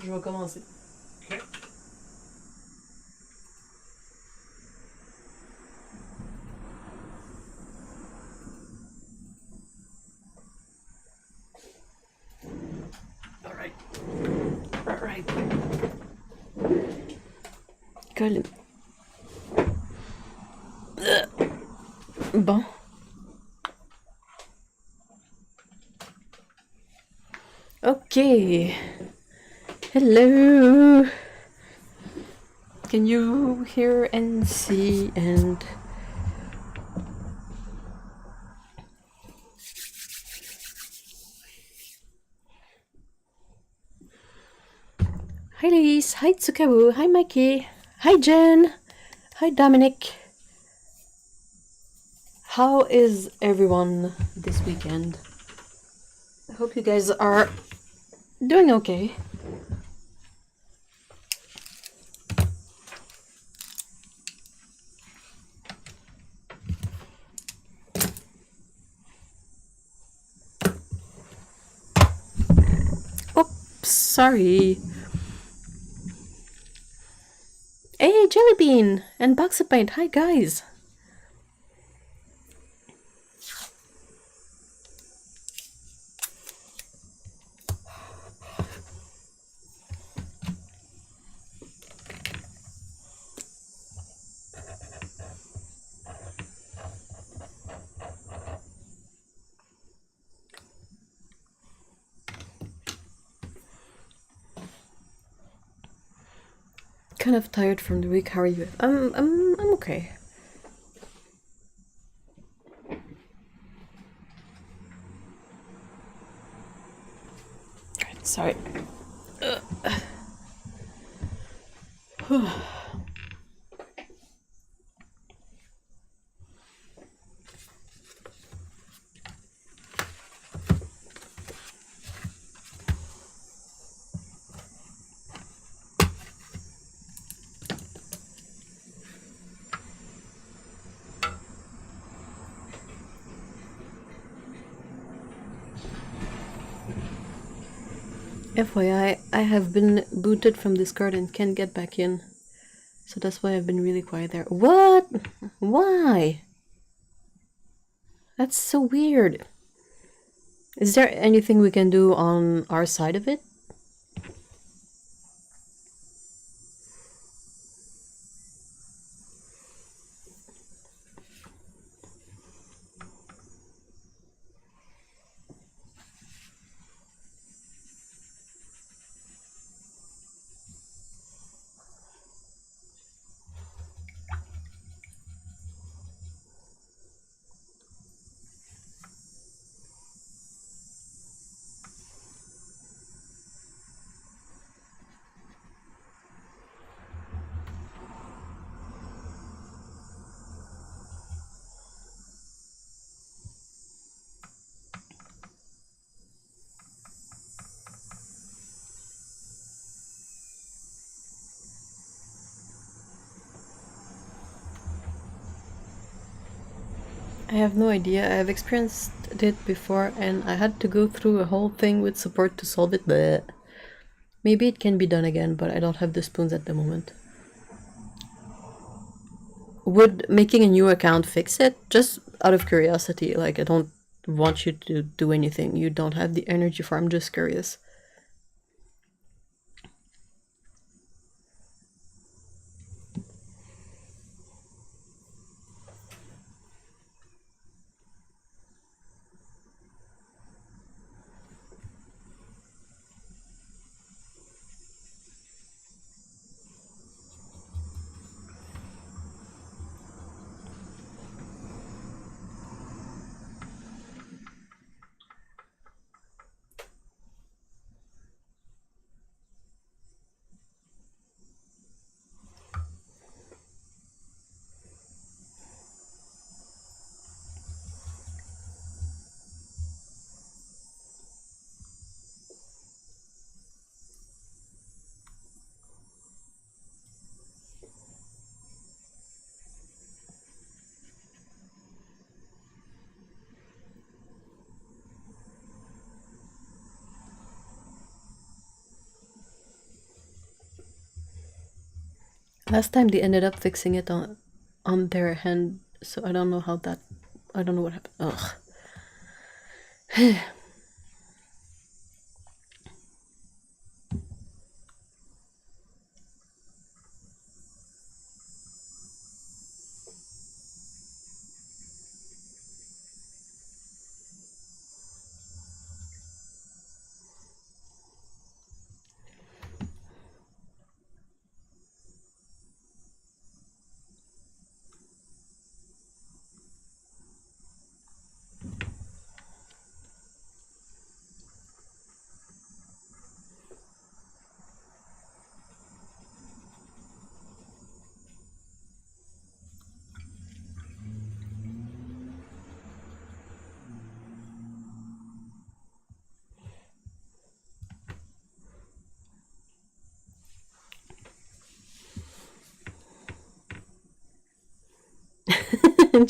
Je vais commencer. Okay. All right. Colle. Bon. Okay. Hello. Can you hear and see and... Hi ladies, hi Tsukabu, hi Mikey, hi Jen, hi Dominic. How is everyone this weekend? I hope you guys are doing okay. Oops, sorry. Hey, Jellybean and Boxer Paint, hi guys. Kind of tired from the week. How are you? I'm okay. Sorry. FYI, I have been booted from Discord and can't get back in. So that's why I've been really quiet there. What? Why? That's so weird. Is there anything we can do on our side of it? I have no idea. I have experienced it before and I had to go through a whole thing with support to solve it, but maybe it can be done again, but I don't have the spoons at the moment. Would making a new account fix it? Just out of curiosity, like I don't want you to do anything you don't have the energy for, I'm just curious. Last time they ended up fixing it on their hand, so I don't know how that. I don't know what happened. Ugh.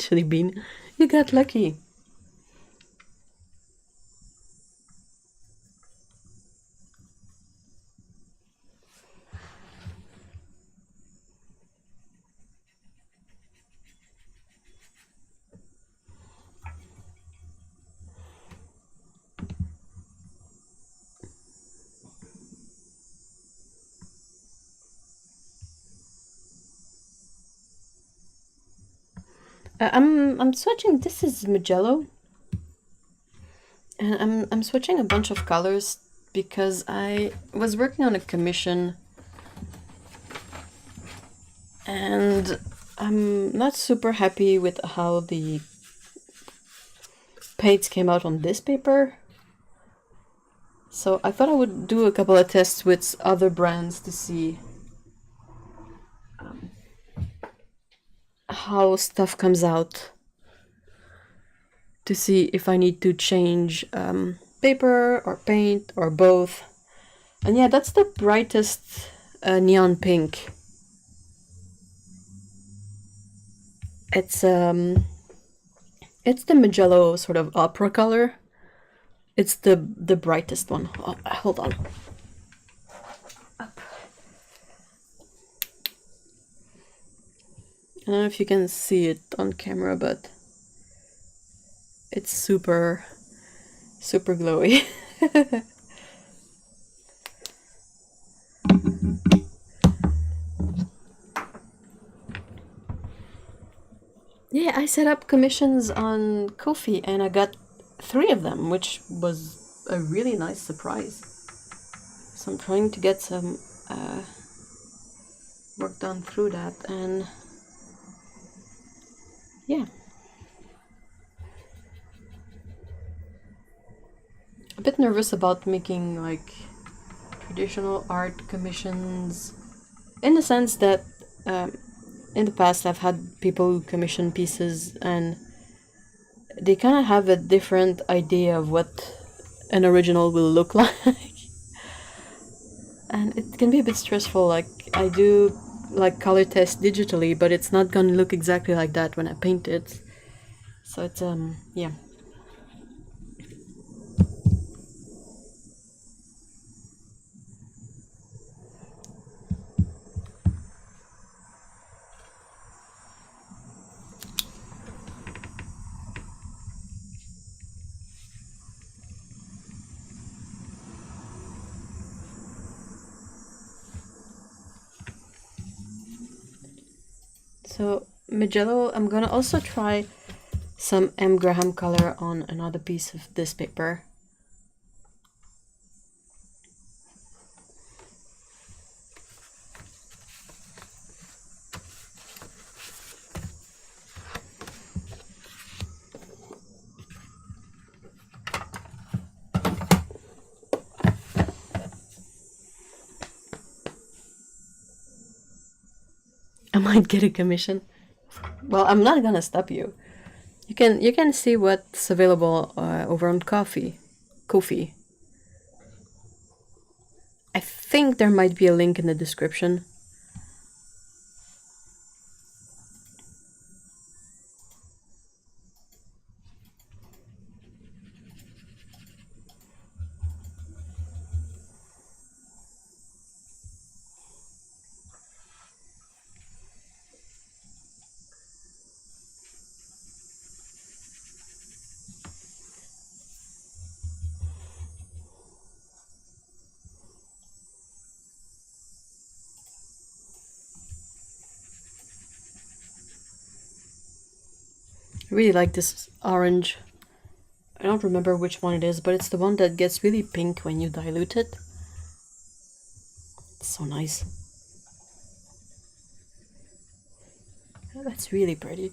Chili bean, you got lucky. I'm switching. This is Magello, and I'm switching a bunch of colors because I was working on a commission, and I'm not super happy with how the paints came out on this paper. So I thought I would do a couple of tests with other brands to see how stuff comes out, to see if I need to change paper or paint or both. And yeah, that's the brightest neon pink. It's the Magello sort of opera color. It's the brightest one. Oh, hold on. Up. I don't know if you can see it on camera, but it's super glowy. Yeah, I set up commissions on Ko-fi and I got 3 of them, which was a really nice surprise. So I'm trying to get some work done through that, and yeah. A bit nervous about making like traditional art commissions, in the sense that in the past I've had people who commission pieces and they kind of have a different idea of what an original will look like. And it can be a bit stressful. Like, I do like color test digitally, but it's not gonna look exactly like that when I paint it. So it's yeah. So Magello, I'm gonna also try some M. Graham color on another piece of this paper. I might get a commission. Well, I'm not gonna stop you. You can see what's available over on Ko-fi. I think there might be a link in the description. I really like this orange. I don't remember which one it is, but it's the one that gets really pink when you dilute it. It's so nice. Oh, that's really pretty.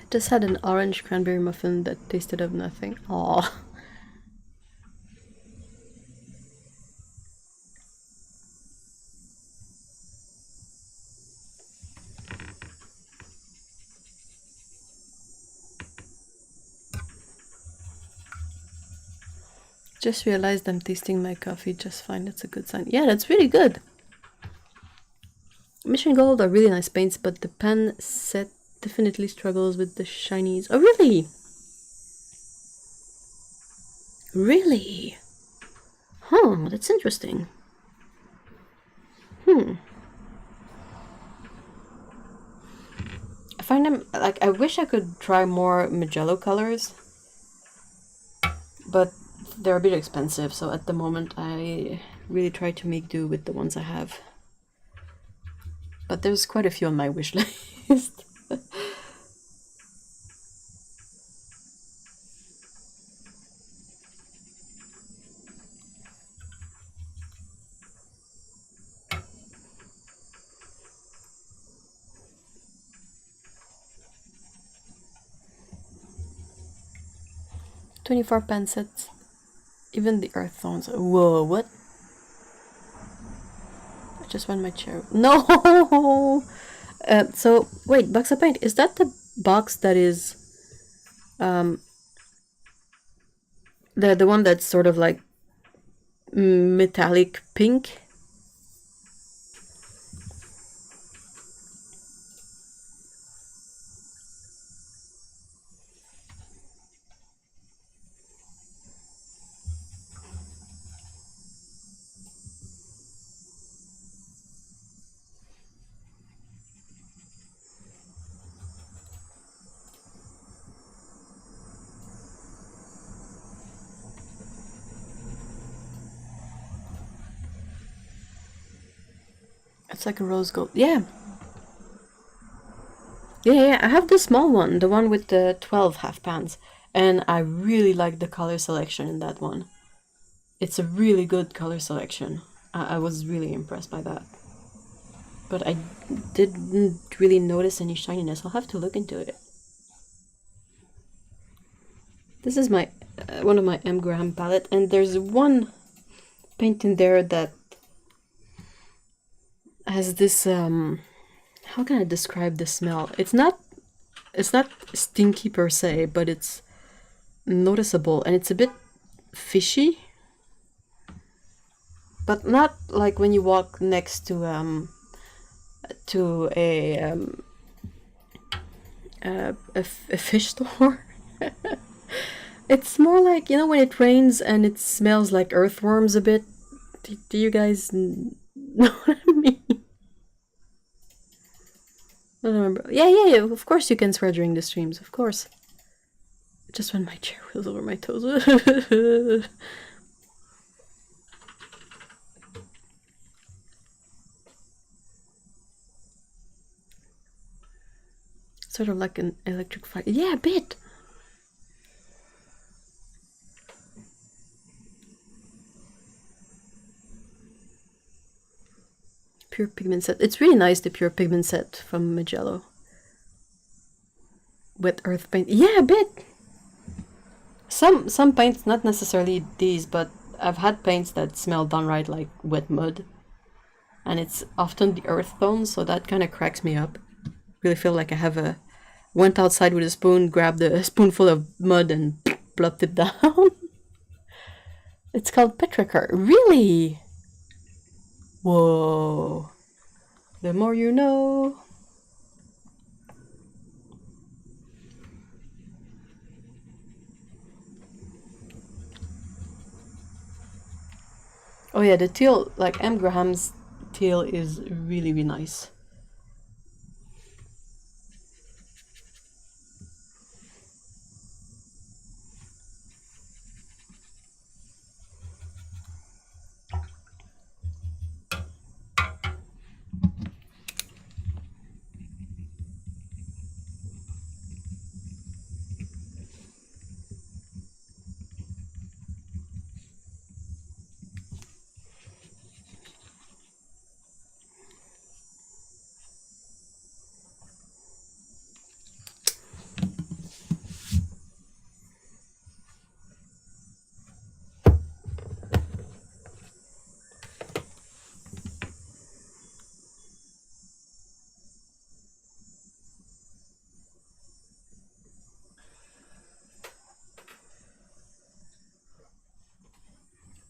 Just had an orange cranberry muffin that tasted of nothing. Aww. Just realized I'm tasting my coffee just fine. That's a good sign. Yeah, that's really good. Mission Gold are really nice paints, but the pen set definitely struggles with the shinies. Oh, really? Really? Huh, that's interesting. I find them, like, I wish I could try more Magello colors, but they're a bit expensive, so at the moment I really try to make do with the ones I have. But there's quite a few on my wish list. $24 pen sets. Even the earth tones. Whoa, what? I just went my chair. No! So, wait, box of paint. Is that the box that is... the one that's sort of like metallic pink? It's like a rose gold. Yeah. Yeah, I have the small one, the one with the 12 half pans, and I really like the color selection in that one. It's a really good color selection. I was really impressed by that. But I didn't really notice any shininess. I'll have to look into it. This is my one of my M. Graham palette, and there's one paint in there that has this how can I describe the smell? It's not stinky per se, but it's noticeable, and it's a bit fishy, but not like when you walk next to a fish store. It's more like, you know, when it rains and it smells like earthworms a bit. Do you guys know what I mean? I don't remember. Yeah. Of course you can swear during the streams. Of course. Just when my chair was over my toes. Sort of like an electric fire. Yeah, a bit. Pure pigment set. It's really nice, the pure pigment set from Magello. Wet earth paint. Yeah, a bit. Some paints, not necessarily these, but I've had paints that smell downright like wet mud. And it's often the earth tone, so that kind of cracks me up. Really feel like I have went outside with a spoon, grabbed a spoonful of mud and plopped it down. It's called petrichor. Really? Whoa. The more you know. Oh yeah, the teal, like M. Graham's teal is really, really nice.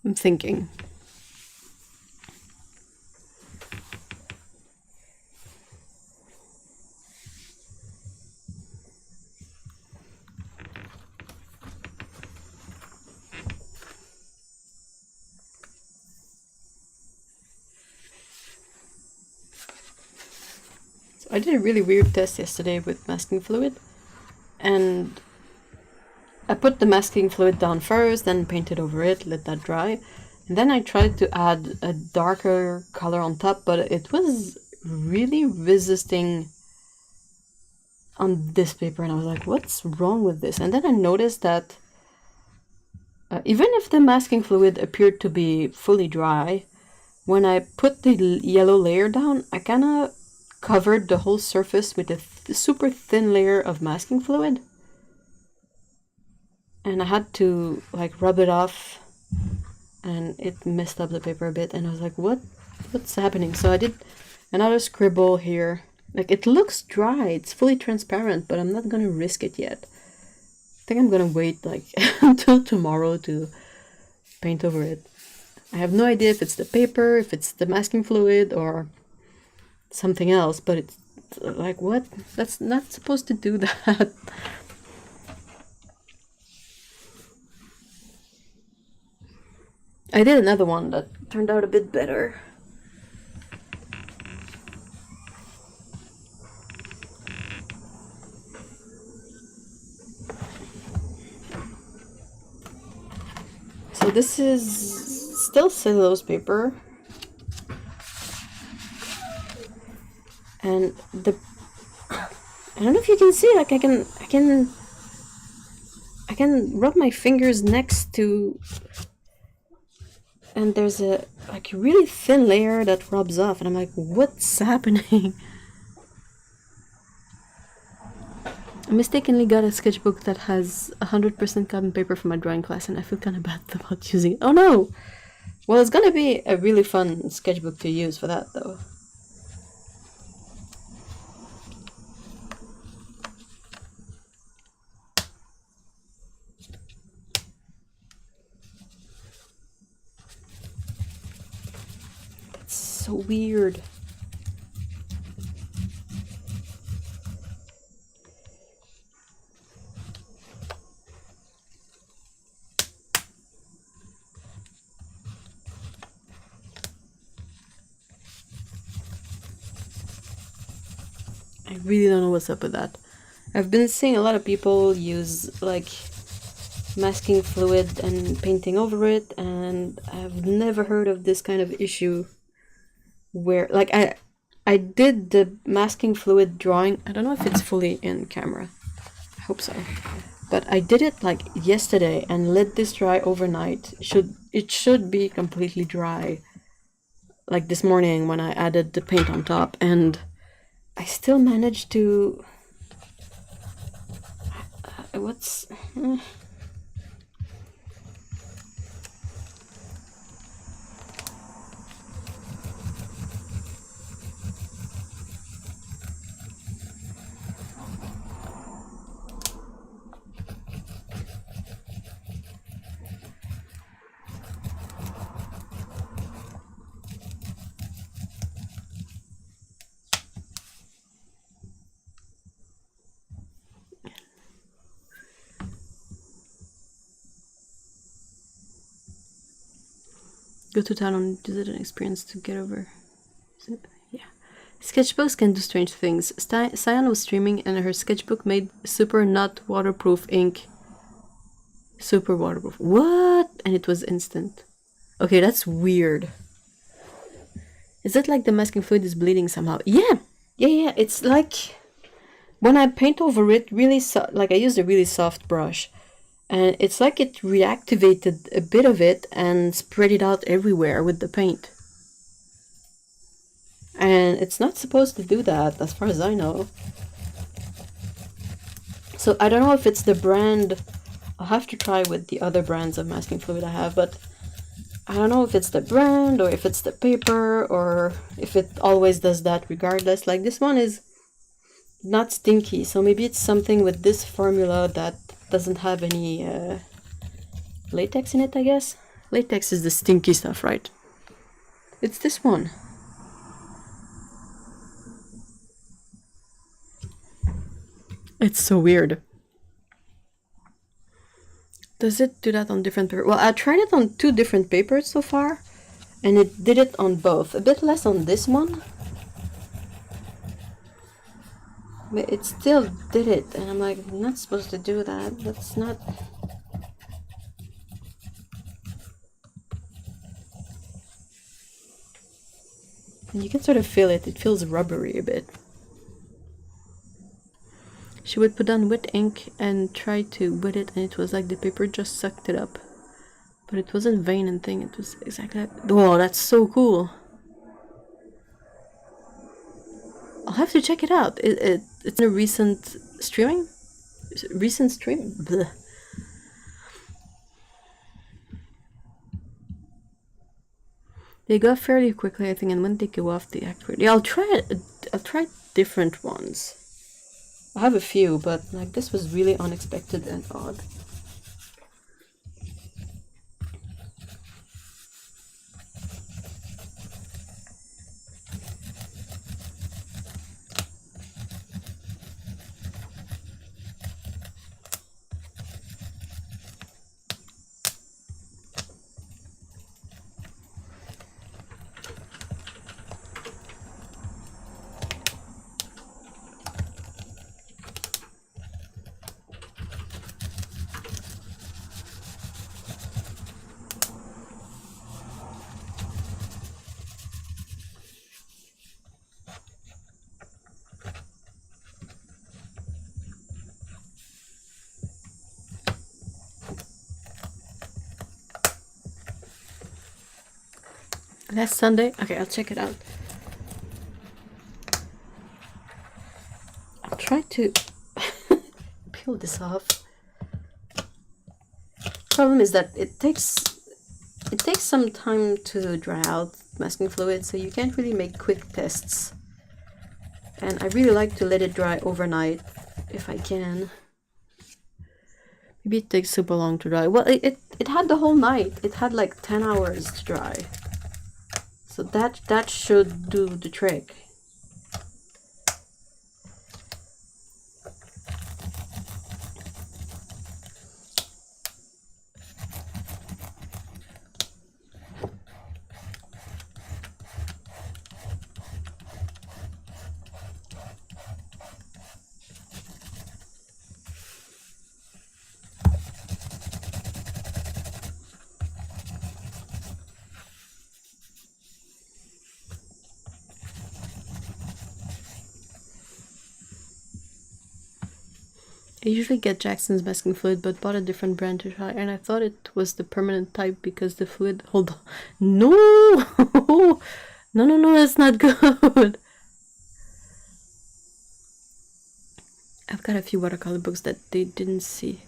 I'm thinking. So I did a really weird test yesterday with masking fluid, and I put the masking fluid down first, then painted over it, let that dry. And then I tried to add a darker color on top, but it was really resisting on this paper, and I was like, what's wrong with this? And then I noticed that even if the masking fluid appeared to be fully dry, when I put the yellow layer down, I kind of covered the whole surface with a super thin layer of masking fluid. And I had to like rub it off, and it messed up the paper a bit, and I was like, what's happening? So I did another scribble here. Like, it looks dry, it's fully transparent, but I'm not gonna risk it yet. I think I'm gonna wait like until tomorrow to paint over it. I have no idea if it's the paper, if it's the masking fluid, or something else, but it's like, what? That's not supposed to do that. I did another one that turned out a bit better. So this is still cellulose paper. And I don't know if you can see, like I can rub my fingers next to, and there's a like really thin layer that rubs off, and I'm like, what's happening? I mistakenly got a sketchbook that has 100% carbon paper from my drawing class, and I feel kind of bad about using it. Oh no! Well, it's gonna be a really fun sketchbook to use for that, though. That's so weird. I really don't know what's up with that. I've been seeing a lot of people use like masking fluid and painting over it, and I've never heard of this kind of issue where like I did the masking fluid drawing. I don't know if it's fully in camera. I hope so. But I did it like yesterday and let this dry overnight. It should be completely dry like this morning when I added the paint on top, and I still managed to go to town on visit an experience to get over. Yeah. Sketchbooks can do strange things. Cyan was streaming and her sketchbook made super not waterproof ink. Super waterproof. What? And it was instant. Okay, that's weird. Is it like the masking fluid is bleeding somehow? Yeah. Yeah. It's like when I paint over it, really like I used a really soft brush. And it's like it reactivated a bit of it and spread it out everywhere with the paint. And it's not supposed to do that, as far as I know. So I don't know if it's the brand. I'll have to try with the other brands of masking fluid I have, but I don't know if it's the brand or if it's the paper or if it always does that regardless. Like this one is not stinky, so maybe it's something with this formula that doesn't have any latex in it, I guess. Latex is the stinky stuff, right? It's this one. It's so weird. Does it do that on different paper? Well, I tried it on 2 different papers so far, and it did it on both. A bit less on this one, but it still did it, and I'm like, I'm not supposed to do that. That's not... And you can sort of feel it. It feels rubbery a bit. She would put on wet ink and try to wet it, and it was like the paper just sucked it up. But it wasn't vein and thing, it was exactly like... Whoa, that's so cool. I'll have to check it out. It's in a recent streaming? Recent stream? Blech. They go off fairly quickly, I think, and when they go off, they activate. Yeah, I'll try different ones. I have a few, but like this was really unexpected and odd. Last Sunday? Okay, I'll check it out. I'll try to peel this off. Problem is that it takes some time to dry out masking fluid, so you can't really make quick tests. And I really like to let it dry overnight if I can. Maybe it takes super long to dry. Well, it had the whole night. It had like 10 hours to dry. So that should do the trick. I usually get Jackson's masking fluid, but bought a different brand to try, and I thought it was the permanent type because the fluid... Hold on. No! No, that's not good. I've got a few watercolor books that they didn't see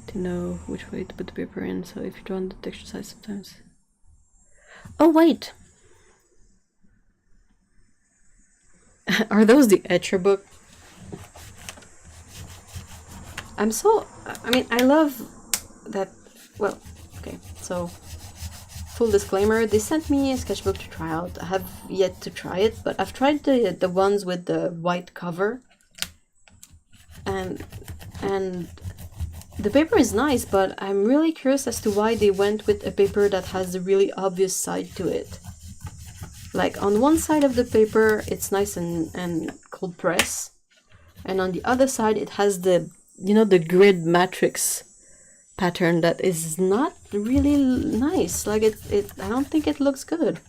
to know which way to put the paper in, so if you draw on the texture size sometimes... Oh, wait! Are those the Etcher book? I love that, well, okay, so, full disclaimer, they sent me a sketchbook to try out. I have yet to try it, but I've tried the ones with the white cover, and the paper is nice, but I'm really curious as to why they went with a paper that has a really obvious side to it. Like on one side of the paper, it's nice and cold press, and on the other side, it has the, you know, the grid matrix pattern that is not really nice. Like I don't think it looks good.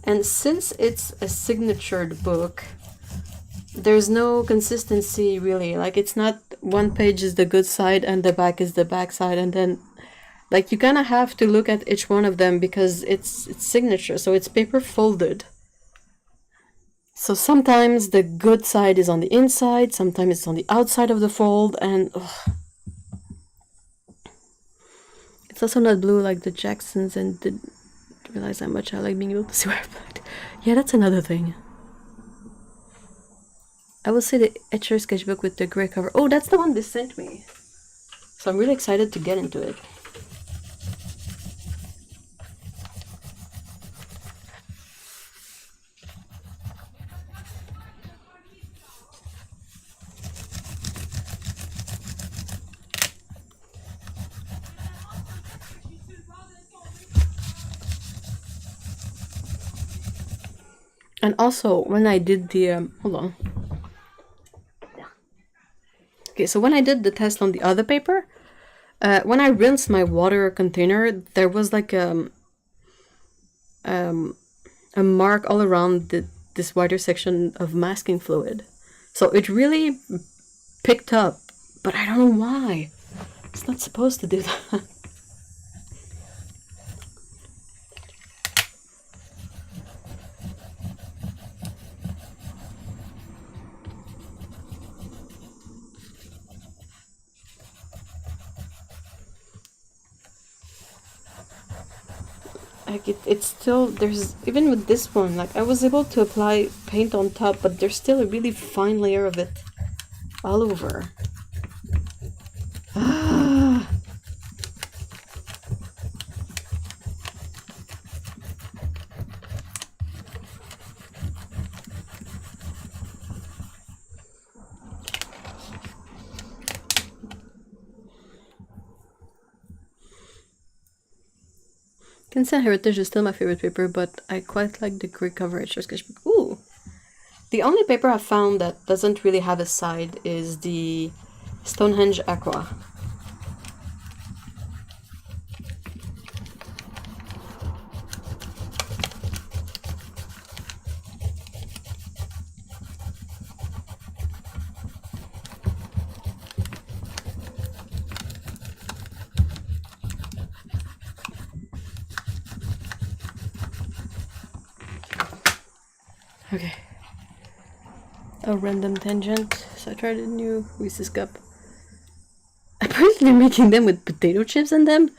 And since it's a signatured book, there's no consistency really. Like it's not one page is the good side and the back is the back side, and then like you kind of have to look at each one of them because it's signature, so it's paper folded. So sometimes the good side is on the inside, sometimes it's on the outside of the fold, and it's also not blue like the Jacksons, and didn't realize how much I like being able to see where I put. Yeah, that's another thing. I will say the Etcher sketchbook with the gray cover. Oh, that's the one they sent me. So I'm really excited to get into it. And also, when I did the, hold on. Okay, so when I did the test on the other paper, when I rinsed my water container, there was like a mark all around this wider section of masking fluid. So it really picked up, but I don't know why. It's not supposed to do that. Like it's still, there's, even with this one, like I was able to apply paint on top, but there's still a really fine layer of it all over. Consent Heritage is still my favorite paper, but I quite like the gray cover Etcher sketchbook. Ooh! The only paper I've found that doesn't really have a side is the Stonehenge Aqua. Okay. A random tangent. So I tried a new Reese's cup. Apparently they're making them with potato chips in them.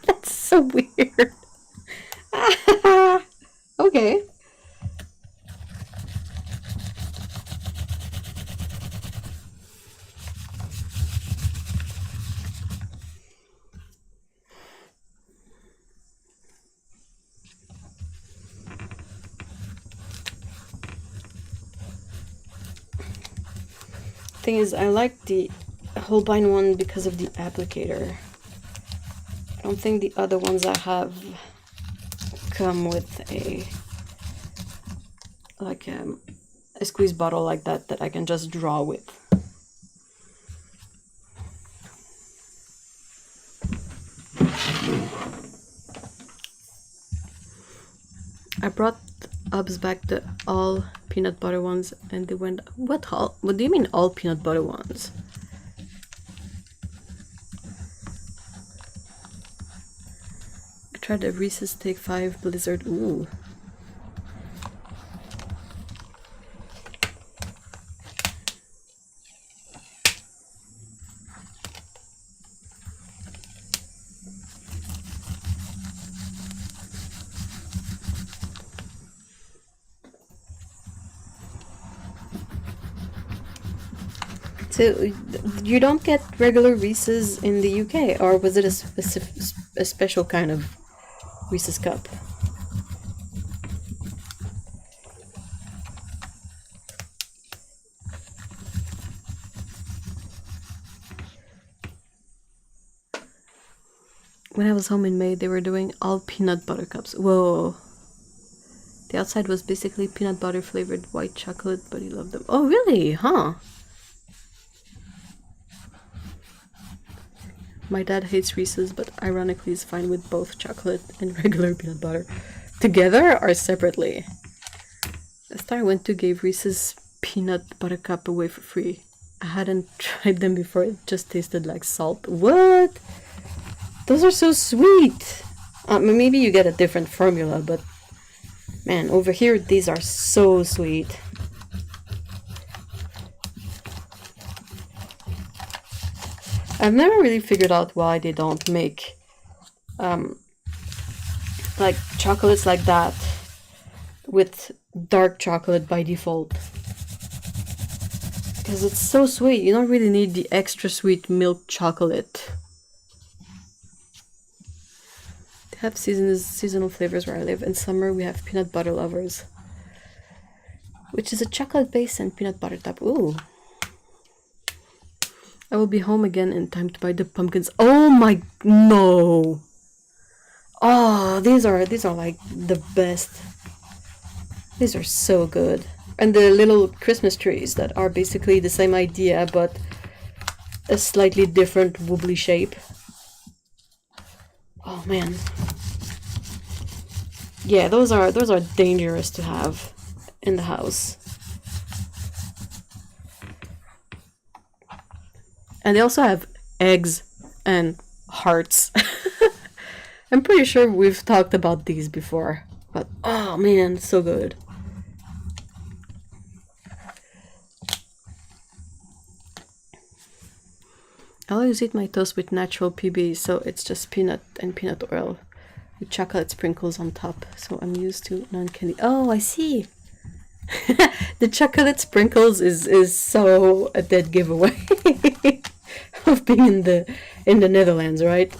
That's so weird. Okay. Thing is, I like the Holbein one because of the applicator. I don't think the other ones I have come with a squeeze bottle like that I can just draw with. I brought Ubs back the all peanut butter ones, and they went, what do you mean all peanut butter ones? I tried the Reese's Take 5 Blizzard. Ooh. So you don't get regular Reese's in the UK, or was it a special kind of Reese's cup? when I was home in May, they were doing all peanut butter cups. Whoa. The outside was basically peanut butter flavored white chocolate, but he loved them. Oh, really? Huh. My dad hates Reese's, but ironically is fine with both chocolate and regular peanut butter. Together or separately? The store I went to gave Reese's peanut butter cup away for free. I hadn't tried them before, it just tasted like salt. What? Those are so sweet! Maybe you get a different formula, but man, over here these are so sweet. I've never really figured out why they don't make like chocolates like that with dark chocolate by default. Because it's so sweet, you don't really need the extra sweet milk chocolate. They have seasonal flavors where I live. In summer we have peanut butter lovers, which is a chocolate base and peanut butter top. Ooh. I will be home again in time to buy the pumpkins. Oh my, no. Oh, these are like the best. These are so good. And the little Christmas trees that are basically the same idea, but a slightly different wobbly shape. Oh man. Yeah, those are dangerous to have in the house. And they also have eggs and hearts. I'm pretty sure we've talked about these before, but oh man, so good. I always eat my toast with natural PB, so it's just peanut and peanut oil with chocolate sprinkles on top. So I'm used to non-candy. Oh, I see. The chocolate sprinkles is so a dead giveaway of being in the Netherlands, right?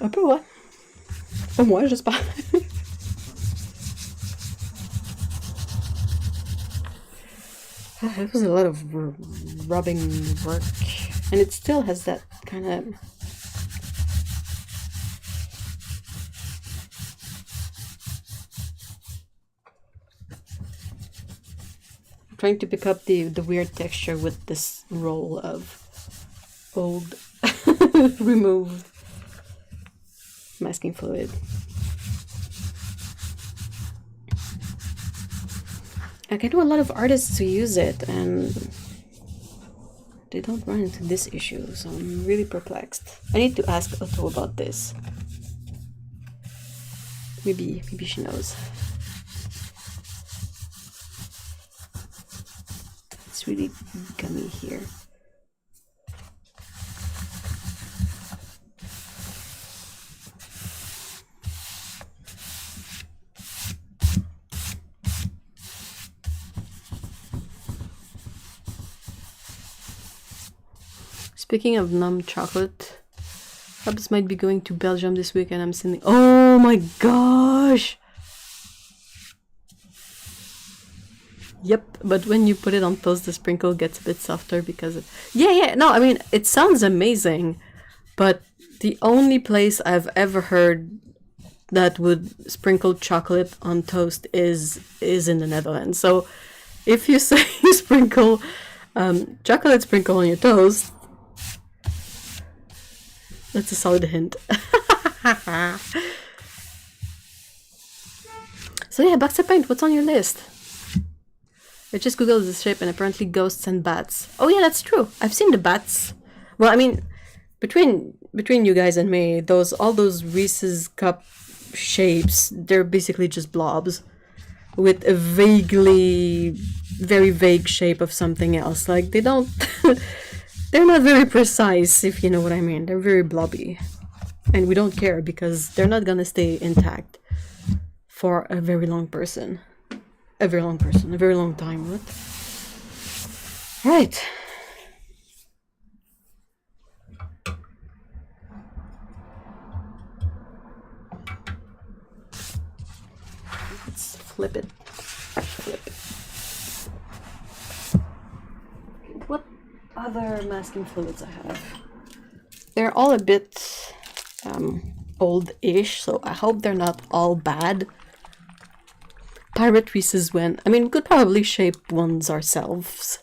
Un peu, ouais. Pas moi, j'espère. It was a lot of rubbing work, and it still has that kind of trying to pick up the weird texture with this roll of old removed masking fluid. Like, I know a lot of artists who use it and they don't run into this issue, so I'm really perplexed. I need to ask Otto about this. Maybe she knows. It's really gummy here. Speaking of numb chocolate, Hubs might be going to Belgium this week and I'm sending... Oh my gosh! Yep, but when you put it on toast, the sprinkle gets a bit softer because... No, I mean, it sounds amazing, but the only place I've ever heard that would sprinkle chocolate on toast is in the Netherlands. So if you say you sprinkle chocolate sprinkle on your toast, that's a solid hint. So yeah, box of paint, what's on your list? I just googled this shape and apparently ghosts and bats. Oh yeah, that's true. I've seen the bats. Well, I mean, between you guys and me, all those Reese's cup shapes, they're basically just blobs with a very vague shape of something else. Like, they don't... They're not very precise, if you know what I mean. They're very blobby. And we don't care because they're not gonna stay intact for a very long person. A very long time, what? Right. Let's flip it. other masking fluids I have? They're all a bit old-ish, so I hope they're not all bad. Pirate Reese's when... I mean, we could probably shape ones ourselves.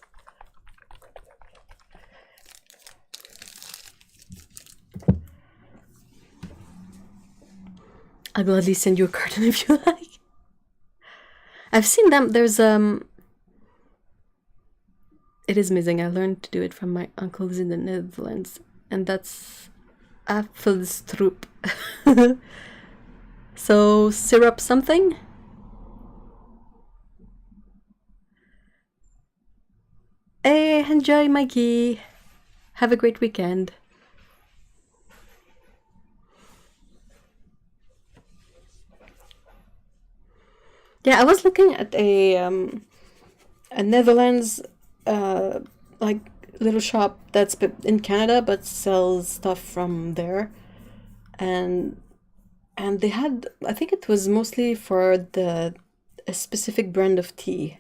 I'll gladly send you a carton if you like. I've seen them. There's it is amazing. I learned to do it from my uncles in the Netherlands, and that's Apfelstroop. So syrup something. Hey, enjoy, Mikey. Have a great weekend. Yeah, I was looking at a Netherlands like little shop that's in Canada but sells stuff from there, and they had, I think it was mostly for a specific brand of tea.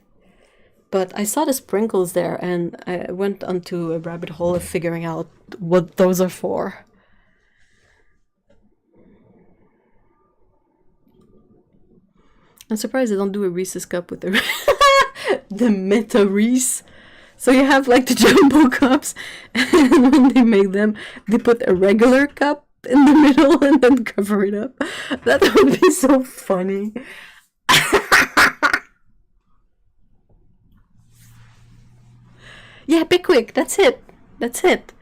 But I saw the sprinkles there, and I went onto a rabbit hole of figuring out what those are for. I'm surprised they don't do a Reese's cup with the the Meta Reese. So you have like the jumbo cups, and when they make them, they put a regular cup in the middle and then cover it up. That would be so funny. Yeah, Pickwick, that's it. That's it.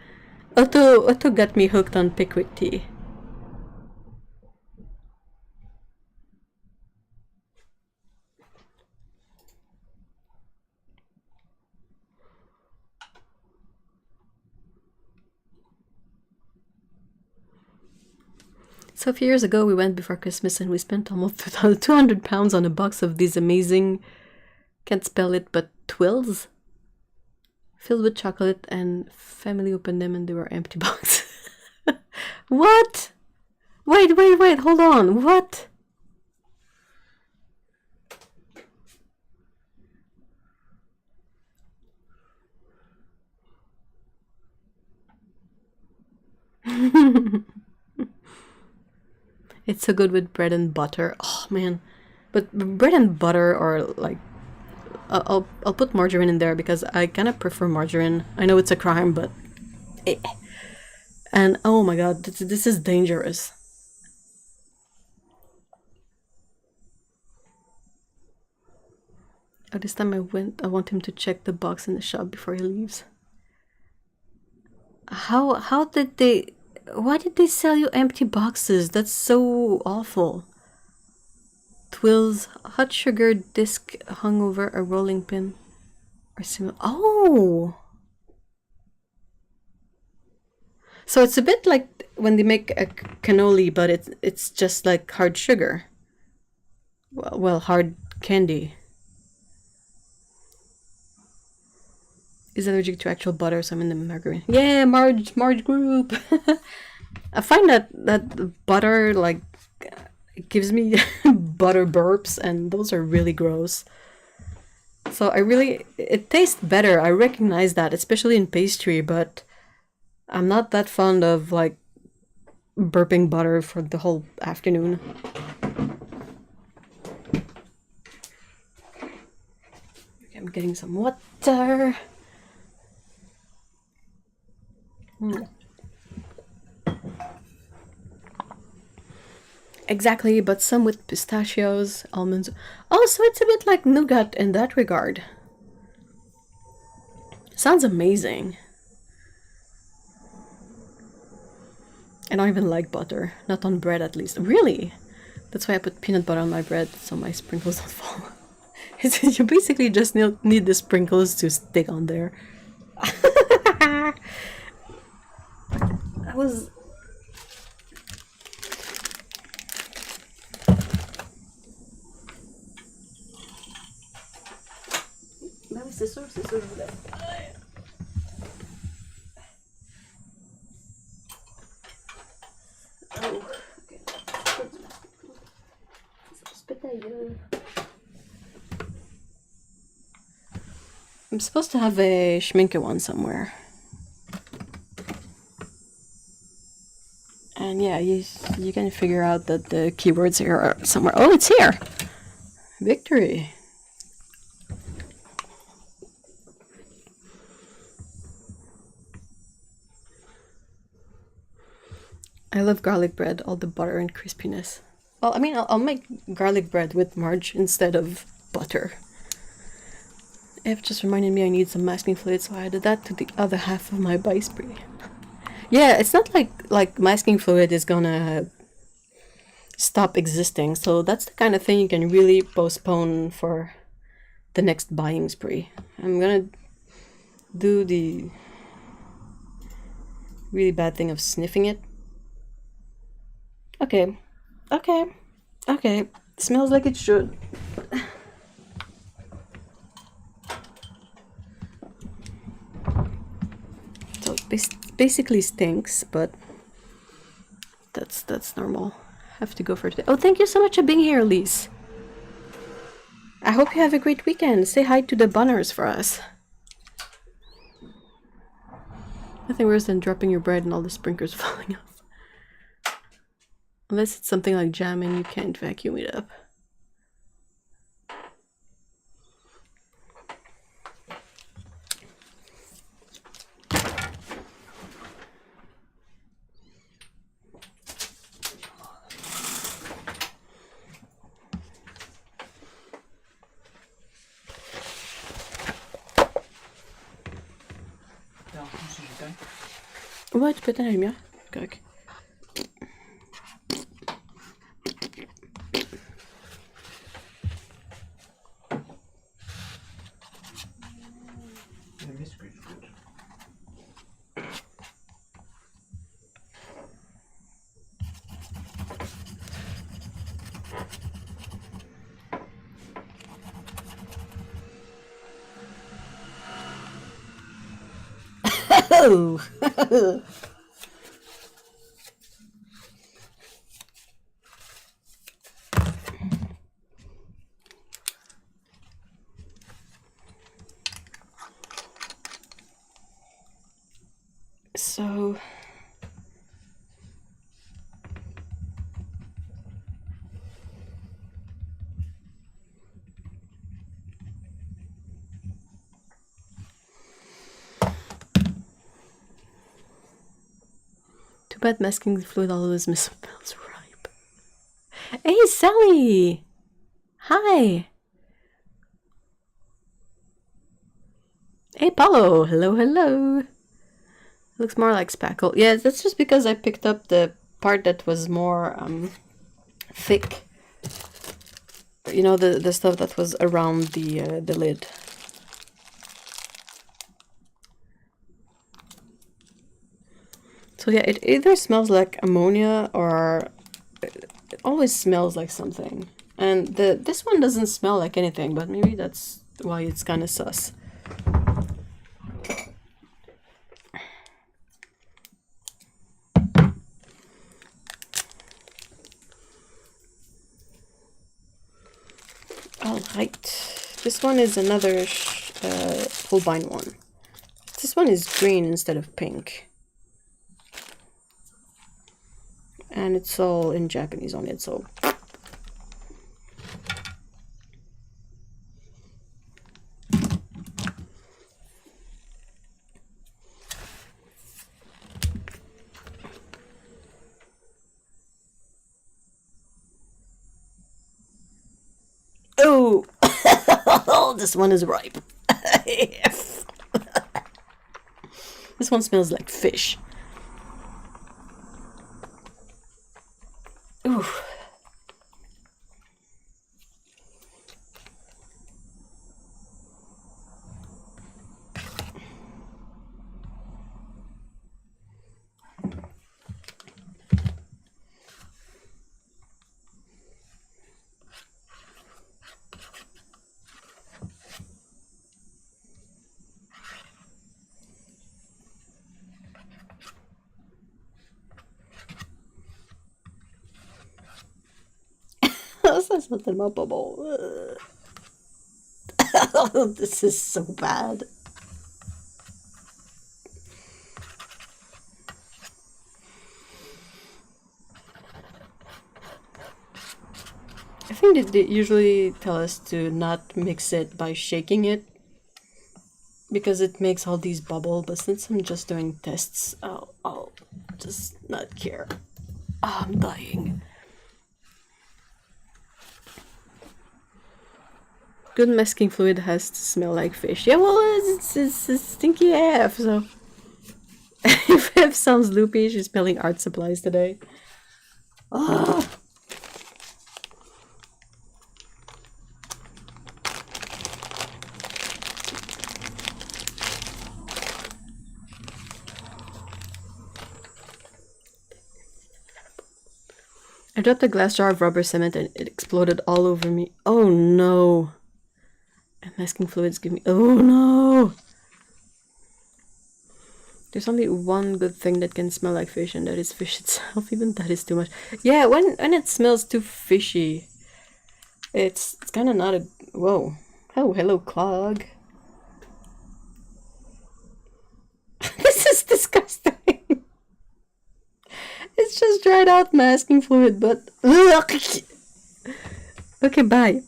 Otto got me hooked on Pickwick tea. So a few years ago we went before Christmas and we spent almost 200 pounds on a box of these amazing, can't spell it, but twills? Filled with chocolate, and family opened them and they were empty boxes. What? Wait, hold on. What? It's so good with bread and butter. Oh man. But bread and butter, or like I'll put margarine in there because I kind of prefer margarine. I know it's a crime, but and oh my god, this is dangerous. Oh, this time I want him to check the box in the shop before he leaves. How did they... Why did they sell you empty boxes? That's so awful. Twills, hot sugar disc hung over a rolling pin or similar. Oh! So it's a bit like when they make a cannoli, but it's just like hard sugar. Well, hard candy. Is allergic to actual butter, so I'm in the margarine. Yeah, Marge group. I find that butter like it gives me butter burps, and those are really gross. So it tastes better. I recognize that, especially in pastry, but I'm not that fond of like burping butter for the whole afternoon. Okay, I'm getting some water. Exactly, but some with pistachios, almonds. Oh, so it's a bit like nougat in that regard. Sounds amazing. I don't even like butter. Not on bread, at least. Really? That's why I put peanut butter on my bread, so my sprinkles don't fall. You basically just need the sprinkles to stick on there. That was... C'est sûr, je voulais. Oh, okay. Spit ta gueule. I'm supposed to have a schminke one somewhere. And yeah, you can figure out that the keywords here are somewhere. Oh, it's here! Victory! I love garlic bread, all the butter and crispiness. Well, I mean, I'll make garlic bread with Marge instead of butter. It just reminded me I need some masking fluid, so I added that to the other half of my body spray. Yeah, it's not like masking fluid is gonna stop existing, so that's the kind of thing you can really postpone for the next buying spree. I'm gonna do the really bad thing of sniffing it. Okay, okay, smells like it should. So it basically stinks, but that's normal. Have to go for today. Oh, thank you so much for being here, Elise. I hope you have a great weekend. Say hi to the bunners for us. Nothing worse than dropping your bread and all the sprinklers falling off. Unless it's something like jam and you can't vacuum it up. Ouais, tu peux t'en bien. Correct. Oh! So... Too bad masking fluid always smells ripe. Hey, Sally! Hi! Hey, Paulo! Hello, hello! Looks more like spackle. Yeah, that's just because I picked up the part that was more thick. You know, the stuff that was around the lid. So yeah, it either smells like ammonia or it always smells like something. And this one doesn't smell like anything, but maybe that's why it's kind of sus. Alright, this one is another Holbein one. This one is green instead of pink. And it's all in Japanese on it, so... Oh! This one is ripe. This one smells like fish. Ooh. That's something about bubble. This is so bad. think that they usually tell us to not mix it by shaking it, because it makes all these bubbles, but since I'm just doing tests, I'll just not care. Oh, I'm dying. Good masking fluid has to smell like fish. Yeah, well, it's stinky AF, so... If Ev sounds loopy, she's spelling art supplies today. Oh. I dropped a glass jar of rubber cement and it exploded all over me. Oh no. And masking fluids give me... Oh no. There's only one good thing that can smell like fish, and that is fish itself. Even that is too much. Yeah, when it smells too fishy, it's kind of not a... Whoa. Oh, hello, clog. This is disgusting. It's just dried out masking fluid, but... Okay, bye.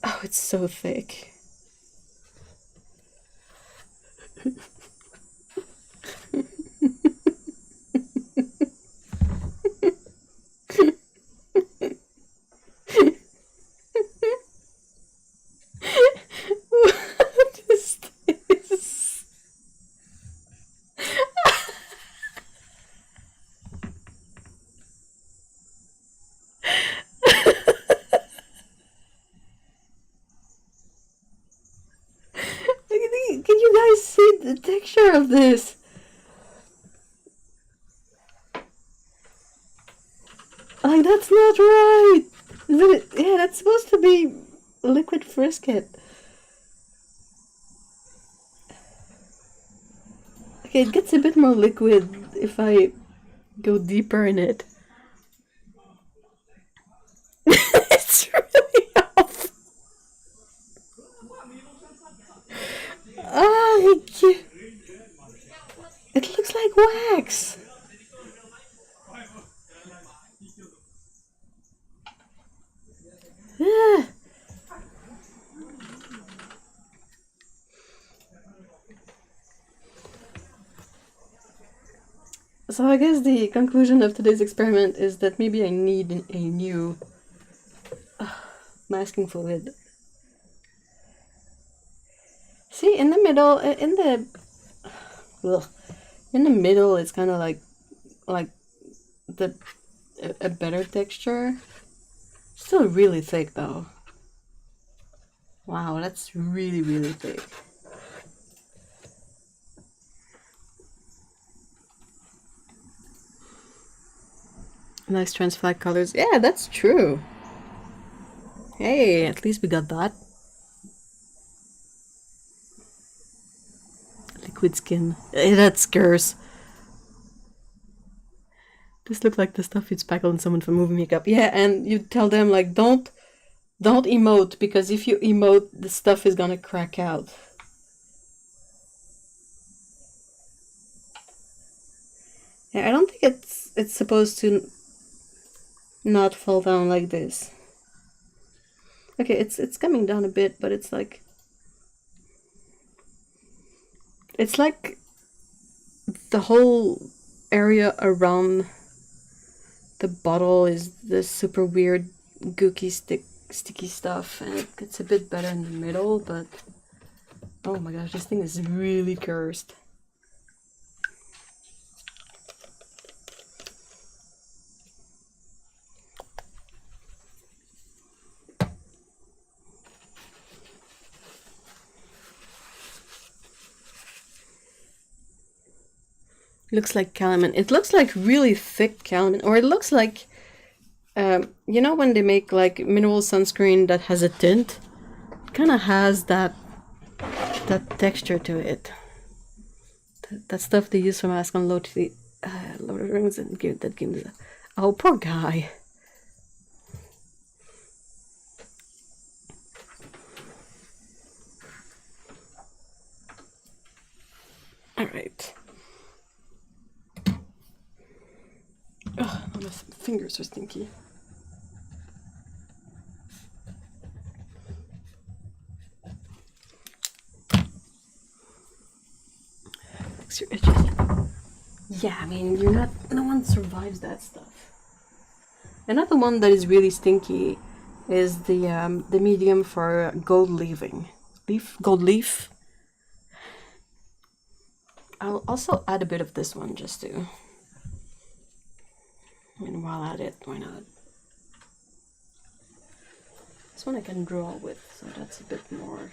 Oh, it's so thick. What is this? Can you guys see the texture of this? Like, that's not right. Yeah, that's supposed to be liquid frisket. Okay, it gets a bit more liquid if I go deeper in it. It's really off. Oh, it looks like wax. Yeah. So I guess the conclusion of today's experiment is that maybe I need a new masking fluid. See, in the middle, in the middle, it's kind of like a better texture. Still really thick though. Wow, that's really, really thick. Nice trans flag colors. Yeah, that's true. Hey, at least we got that. Liquid skin. That scares. This looks like the stuff you'd spackle on someone for movie makeup. Yeah, and you tell them like don't emote, because if you emote, the stuff is gonna crack out. Yeah, I don't think it's supposed to not fall down like this. Okay, it's coming down a bit, but it's like the whole area around the bottle is this super weird gooky sticky stuff, and it gets a bit better in the middle, but oh my gosh, this thing is really cursed. Looks like calamine. It looks like really thick calamine, or it looks like you know when they make like mineral sunscreen that has a tint? It kind of has that texture to it. That stuff they use for mask on Lord of the Rings, and that gives a... Oh, poor guy. All right. Oh, My fingers are stinky. Fix your itches. Yeah, I mean, you're not. No one survives that stuff. Another one that is really stinky is the medium for gold leafing. Gold leaf. I'll also add a bit of this one just to. I mean, while at it, why not? This one I can draw with, so that's a bit more.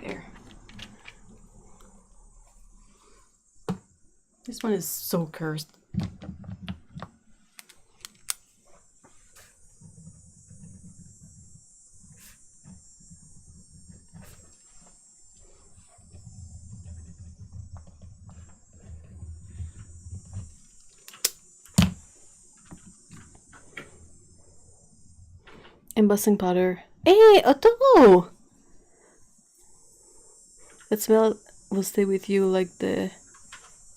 There. This one is so cursed. Embossing powder. Hey, Otto! That smell will stay with you like the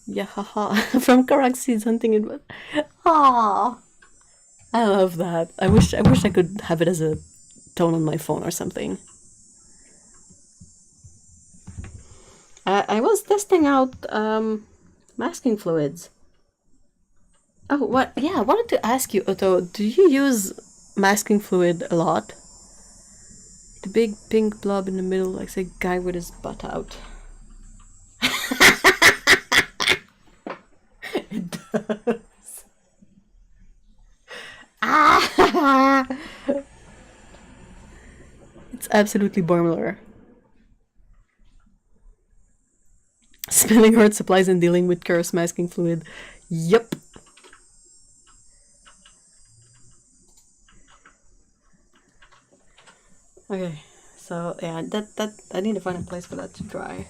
yahaha from Karak Seeds hunting it. But ah, I love that. I wish I could have it as a tone on my phone or something. I was testing out masking fluids. Oh, what? Yeah, I wanted to ask you, Otto. Do you use masking fluid a lot? The big pink blob in the middle, like a guy with his butt out. It does. Ah! It's absolutely Bormler. Smelling hurt supplies and dealing with curse masking fluid. Yep. Okay, so yeah, that I need to find a place for that to dry.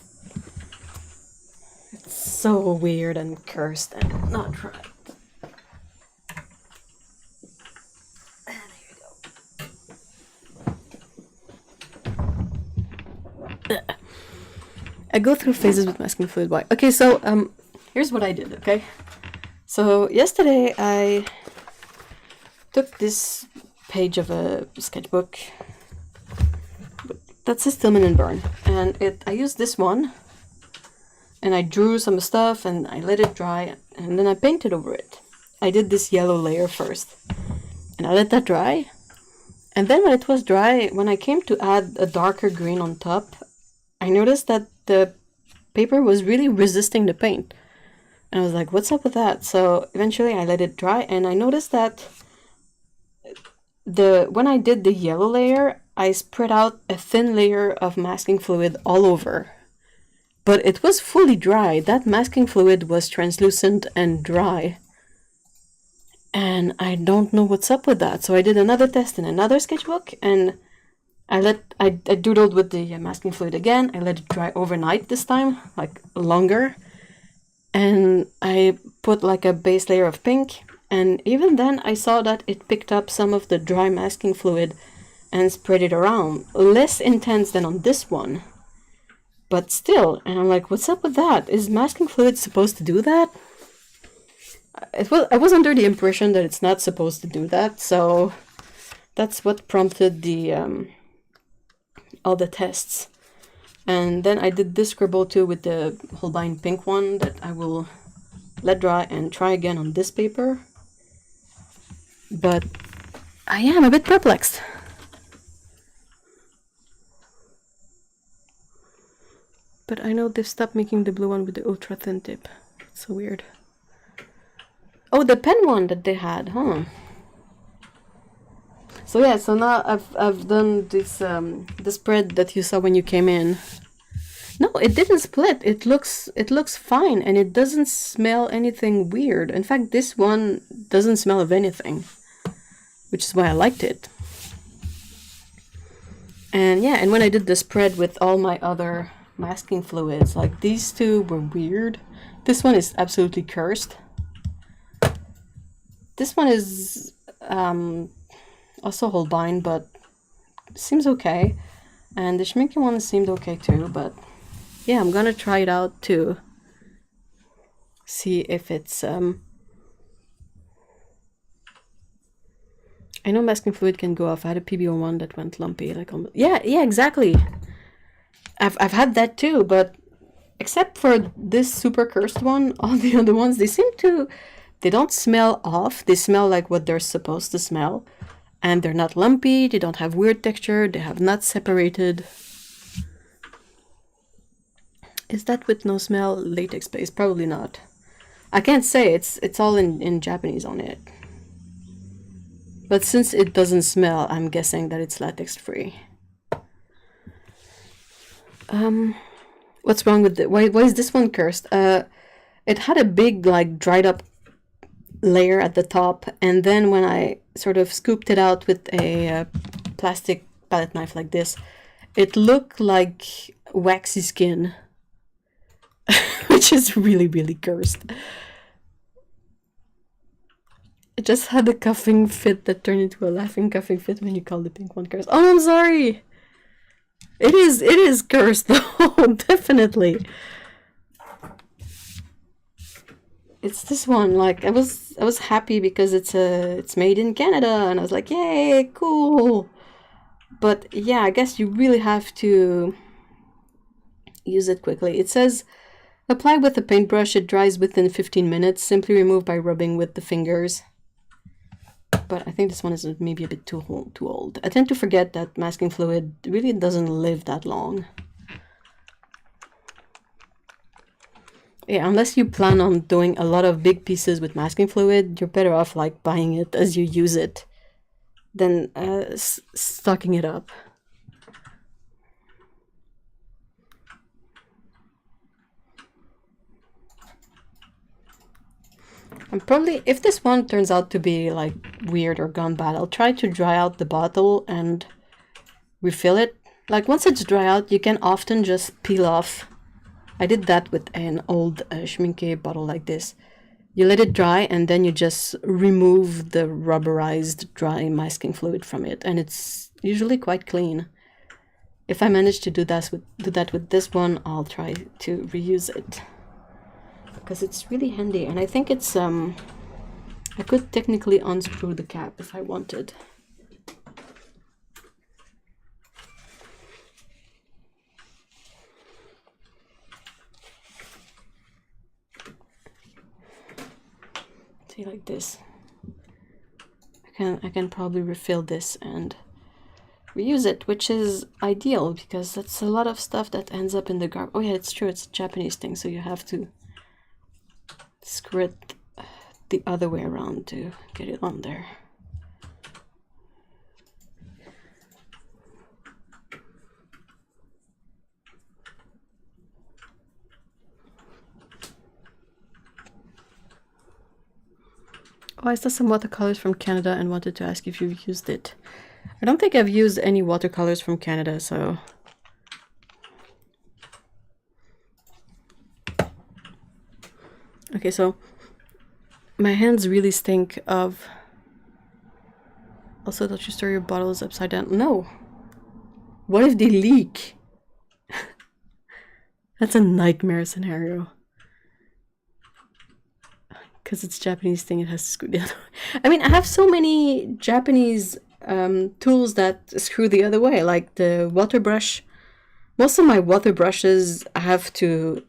It's so weird and cursed and not right. There you go. I go through phases with masking fluid. Why? Okay, so here's what I did. Okay, so yesterday I took this page of a sketchbook that says Tillman and Burn, and I used this one, and I drew some stuff, and I let it dry, and then I painted over it. I did this yellow layer first, and I let that dry, and then when it was dry, when I came to add a darker green on top, I noticed that the paper was really resisting the paint, and I was like, what's up with that? So eventually I let it dry, and I noticed that when I did the yellow layer, I spread out a thin layer of masking fluid all over. But it was fully dry. That masking fluid was translucent and dry. And I don't know what's up with that. So I did another test in another sketchbook, and I doodled with the masking fluid again. I let it dry overnight this time, like longer. And I put like a base layer of pink. And even then I saw that it picked up some of the dry masking fluid and spread it around. Less intense than on this one. But still, and I'm like, what's up with that? Is masking fluid supposed to do that? I was under the impression that it's not supposed to do that, so that's what prompted the all the tests. And then I did this scribble too with the Holbein pink one that I will let dry and try again on this paper. But I am a bit perplexed. But I know they've stopped making the blue one with the ultra thin tip. It's so weird. Oh, the pen one that they had, huh? So yeah, so now I've done this the spread that you saw when you came in. No, it didn't split. It looks fine, and it doesn't smell anything weird. In fact, this one doesn't smell of anything, which is why I liked it. And yeah, and when I did the spread with all my other masking fluids, like these two were weird. This one is absolutely cursed. This one is also Holbein, but seems okay. And the Schminke one seemed okay too, but yeah, I'm gonna try it out to see if it's I know masking fluid can go off. I had a PB01 that went lumpy, like yeah, exactly. I've had that too, but except for this super cursed one, all the other ones they don't smell off. They smell like what they're supposed to smell, and they're not lumpy. They don't have weird texture. They have not separated. Is that with no smell latex based? Probably not. I can't say. It's all in Japanese on it. But since it doesn't smell, I'm guessing that it's latex free. What's wrong with it? Why is this one cursed? It had a big, like, dried up layer at the top, and then when I sort of scooped it out with a plastic palette knife like this, it looked like waxy skin, which is really, really cursed. It just had a coughing fit that turned into a laughing coughing fit when you called the pink one cursed. Oh, I'm sorry. It is cursed though, definitely. It's this one. Like I was happy because it's made in Canada, and I was like, yay, cool. But yeah, I guess you really have to use it quickly. It says apply with a paintbrush. It dries within 15 minutes. Simply remove by rubbing with the fingers. But I think this one is maybe a bit too old. I tend to forget that masking fluid really doesn't live that long. Yeah, unless you plan on doing a lot of big pieces with masking fluid, you're better off like buying it as you use it than stocking it up. And probably, if this one turns out to be like weird or gone bad, I'll try to dry out the bottle and refill it. Like once it's dry out, you can often just peel off. I did that with an old schminke bottle like this. You let it dry and then you just remove the rubberized dry masking fluid from it, and it's usually quite clean. If I manage to do that with this one, I'll try to reuse it, because it's really handy, and I think it's I could technically unscrew the cap if I wanted. See, like this. I can probably refill this and reuse it, which is ideal because that's a lot of stuff that ends up in the garbage. Oh yeah, it's true, it's a Japanese thing, so you have to screw it the other way around to get it on there. Oh, I saw some watercolors from Canada and wanted to ask if you've used it. I don't think I've used any watercolors from Canada, so... Okay, so my hands really stink of... Also, don't you store your bottles upside down? No! What if they leak? That's a nightmare scenario. Because it's a Japanese thing, it has to screw the other way. I mean, I have so many Japanese tools that screw the other way, like the water brush. Most of my water brushes, I have to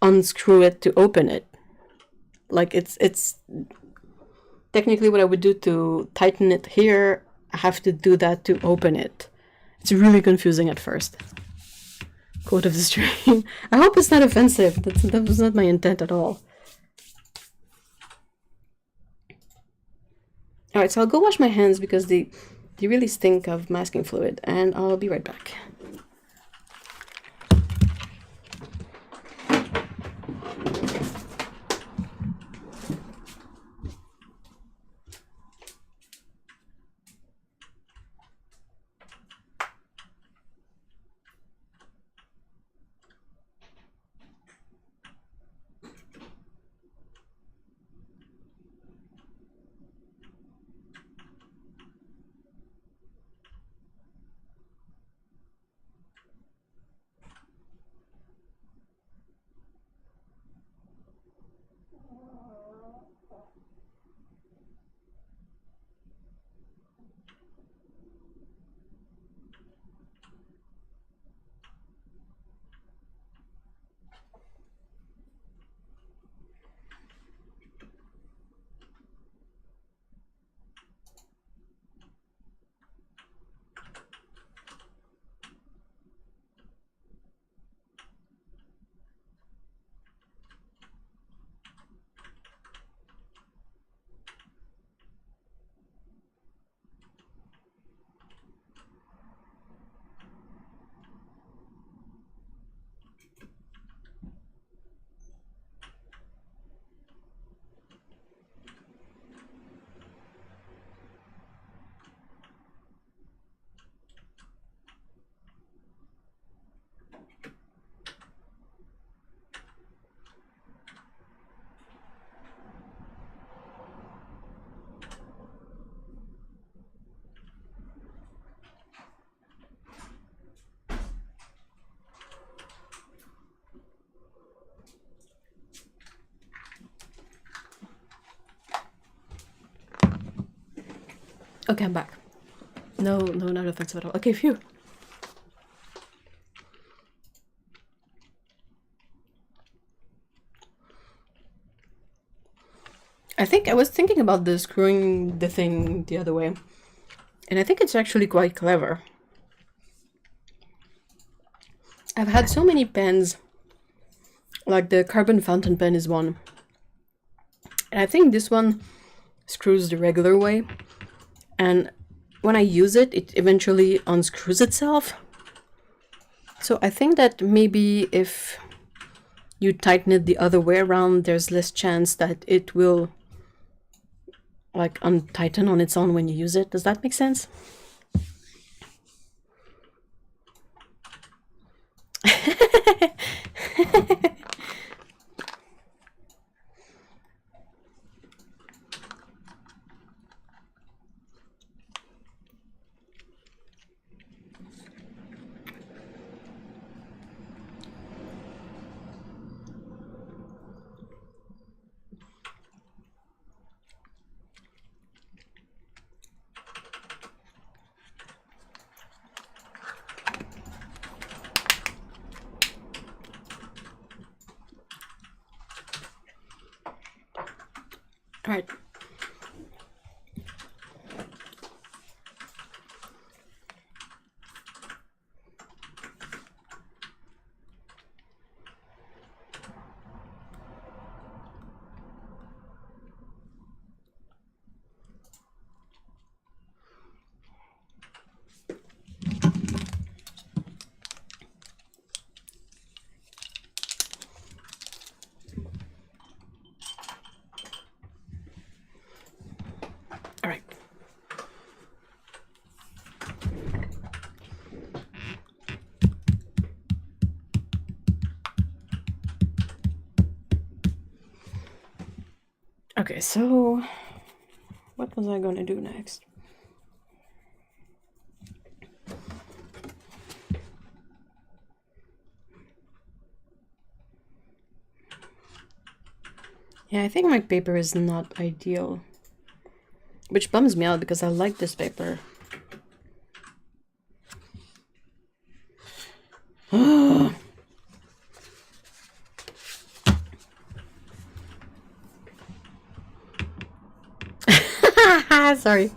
unscrew it to open it. Like it's technically what I would do to tighten it here, I have to do that to open it. It's really confusing at first. Quote of the stream. I hope it's not offensive. That was not my intent at all. Alright, so I'll go wash my hands because they really stink of masking fluid, and I'll be right back. Okay, I'm back. No, not effects at all. Okay, phew. I was thinking about the screwing the thing the other way, and I think it's actually quite clever. I've had so many pens, like the carbon fountain pen is one, and I think this one screws the regular way, and when I use it, it eventually unscrews itself. So I think that maybe if you tighten it the other way around, there's less chance that it will like untighten on its own when you use it. Does that make sense? All right. All right. Okay, so what was I gonna do next? Yeah, I think my paper is not ideal, which bums me out because I like this paper. Sorry.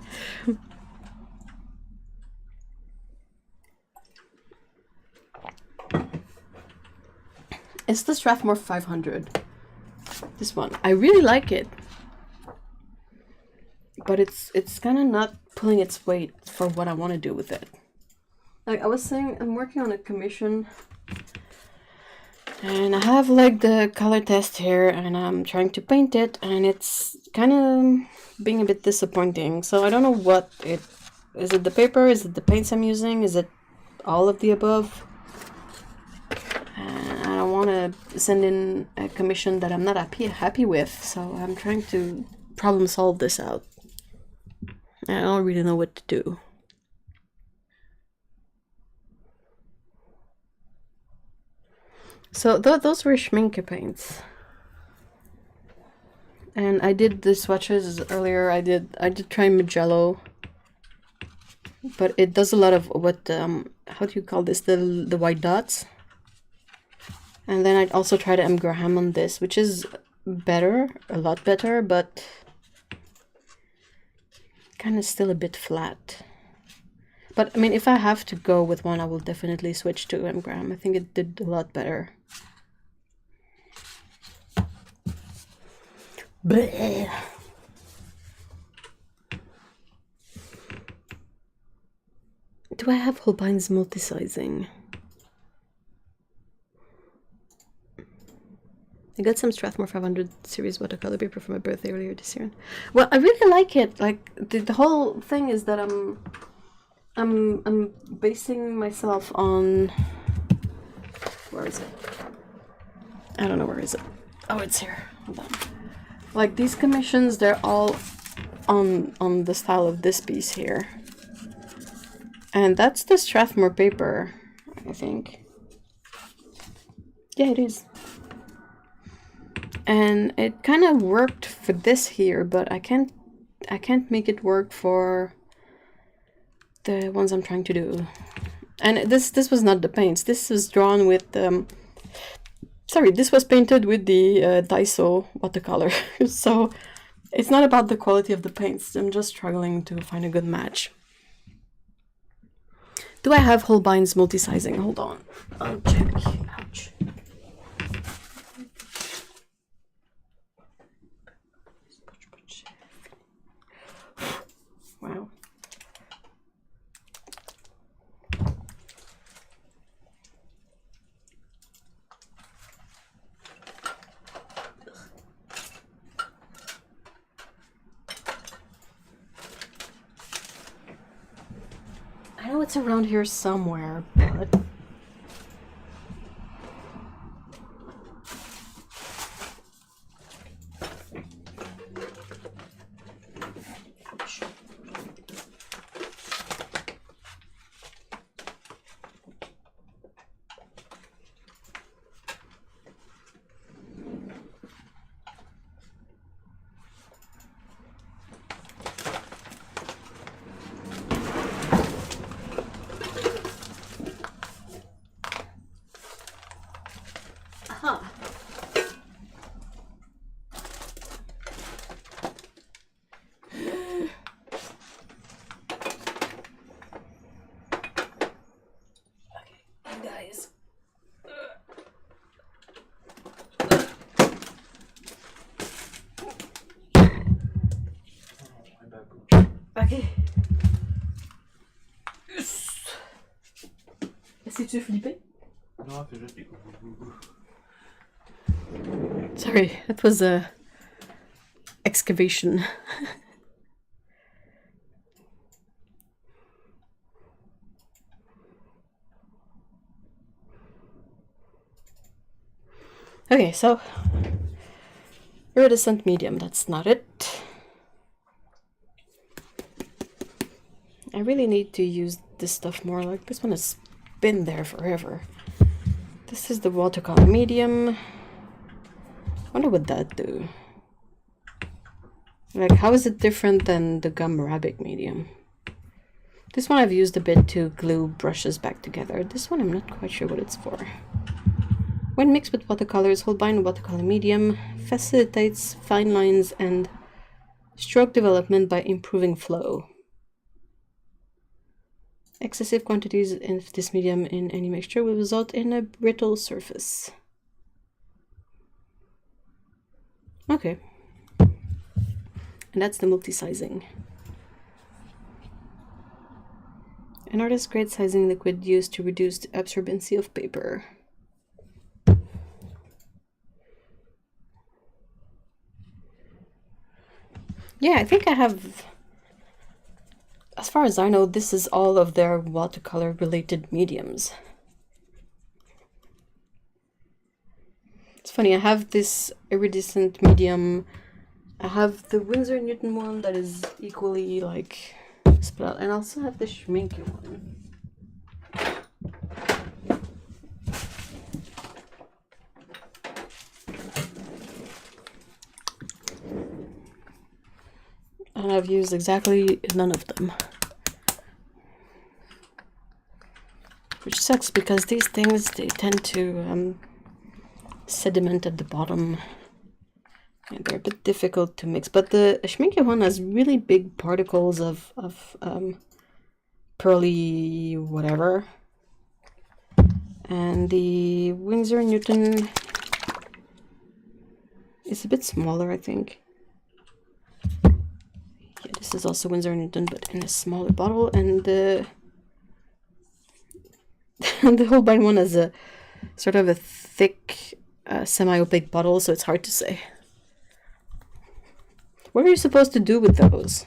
It's the Strathmore 500. This one. I really like it. But it's kind of not pulling its weight for what I want to do with it. Like I was saying, I'm working on a commission. And I have like the color test here and I'm trying to paint it and it's kind of being a bit disappointing. So I don't know what it is. It the paper? Is it the paints I'm using? Is it all of the above? And I don't want to send in a commission that I'm not happy with. So I'm trying to problem solve this out. I don't really know what to do. So those were Schminke paints, and I did the swatches earlier. I did try Magello, but it does a lot of what how do you call this, the white dots. And then I'd also tried M. Graham on this, which is better, a lot better, but kind of still a bit flat. But I mean, if I have to go with one, I will definitely switch to M. Graham. I think it did a lot better. Blech. Do I have Holbein's multi-sizing? I got some Strathmore 500 series watercolor paper for my birthday earlier this year. Well, I really like it. Like the whole thing is that I'm basing myself on, where is it? I don't know, where is it? Oh, it's here. Hold on. Like these commissions, they're all on the style of this piece here. And that's the Strathmore paper, I think. Yeah, it is. And it kind of worked for this here, but I can't make it work for the ones I'm trying to do. And this was not the paints. This was drawn with sorry, this was painted with the Daiso watercolor. So it's not about the quality of the paints. I'm just struggling to find a good match. Do I have Holbein's multi-sizing? Hold on, I'll check. Ouch. Wow. I know it's around here somewhere, but ouch. Aha. Okay, guys. Ok. Essayes-tu de flipper? Non, fais juste des coups. Sorry, that was a excavation. Okay, so iridescent medium, that's not it. I really need to use this stuff more. Like, this one has been there forever. This is the watercolor medium. Wonder what that do. Like, how is it different than the gum arabic medium? This one I've used a bit to glue brushes back together. This one I'm not quite sure what it's for. When mixed with watercolors, Holbein watercolor medium facilitates fine lines and stroke development by improving flow. Excessive quantities of this medium in any mixture will result in a brittle surface. Okay. And that's the multi-sizing. An artist's grade sizing liquid used to reduce the absorbency of paper. Yeah, I think I have, as far as I know, this is all of their watercolor related mediums. It's funny, I have this iridescent medium. I have the Winsor & Newton one that is equally like split out, and I also have the Schminke one. And I've used exactly none of them. Which sucks because these things, they tend to sediment at the bottom. And they're a bit difficult to mix. But the Schminke one has really big particles of pearly whatever. And the Winsor & Newton is a bit smaller, I think. Yeah, this is also Winsor & Newton, but in a smaller bottle. And the the Holbein one has a sort of a thick, semi-opaque bottle, so it's hard to say. What are you supposed to do with those?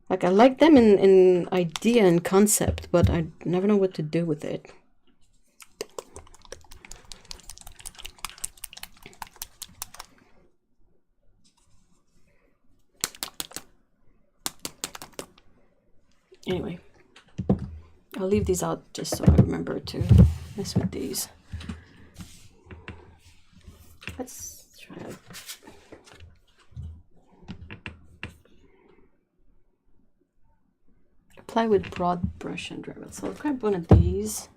Like, I like them in idea and concept, but I never know what to do with it. Anyway, I'll leave these out just so I remember to mess with these. Let's try it. apply with broad brush and dry wet. So I'll grab one of these.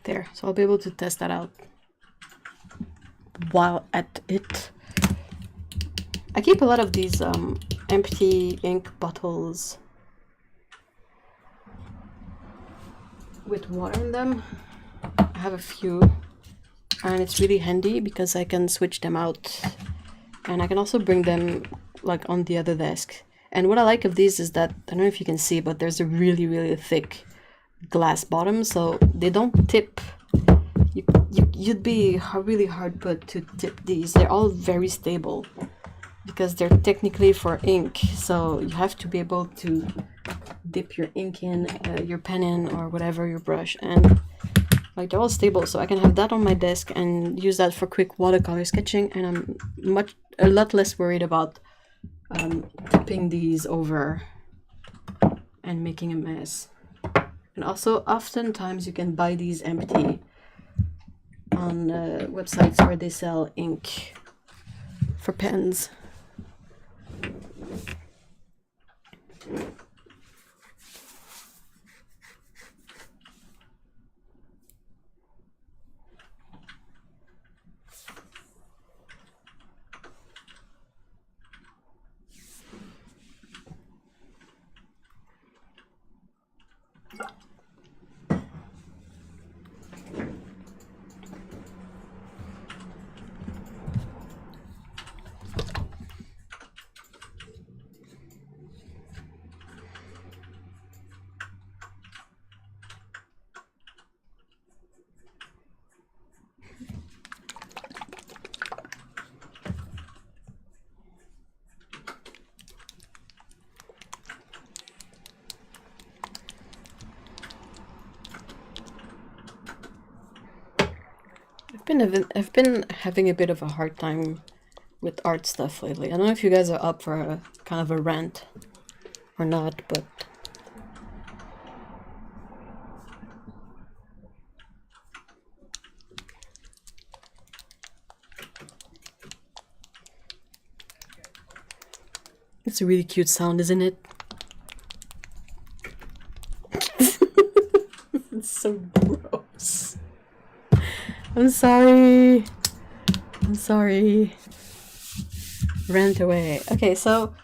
There, so I'll be able to test that out while at it. I keep a lot of these empty ink bottles with water in them. I have a few, and it's really handy because I can switch them out, and I can also bring them like on the other desk. And what I like of these is that, I don't know if you can see, but there's a really thick glass bottom, so they don't tip. You'd be really hard put to tip these. They're all very stable because they're technically for ink, so you have to be able to dip your ink in, your pen in, or whatever, your brush, and like they're all stable, so I can have that on my desk and use that for quick watercolor sketching, and I'm a lot less worried about tipping these over and making a mess. And also, oftentimes you can buy these empty on websites where they sell ink for pens. I've been having a bit of a hard time with art stuff lately. I don't know if you guys are up for a kind of a rant or not, but it's a really cute sound, isn't it? It's so gross. I'm sorry. I'm sorry. Rant away. Okay, so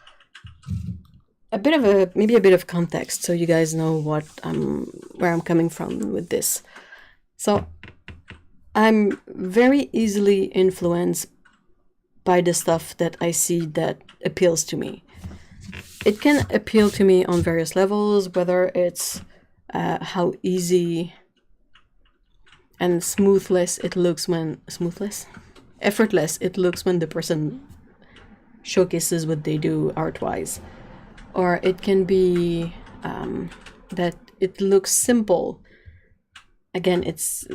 maybe a bit of context so you guys know where I'm coming from with this. So I'm very easily influenced by the stuff that I see that appeals to me. It can appeal to me on various levels, whether it's how easy and effortless it looks when the person showcases what they do art-wise, or it can be that it looks simple. Again, it's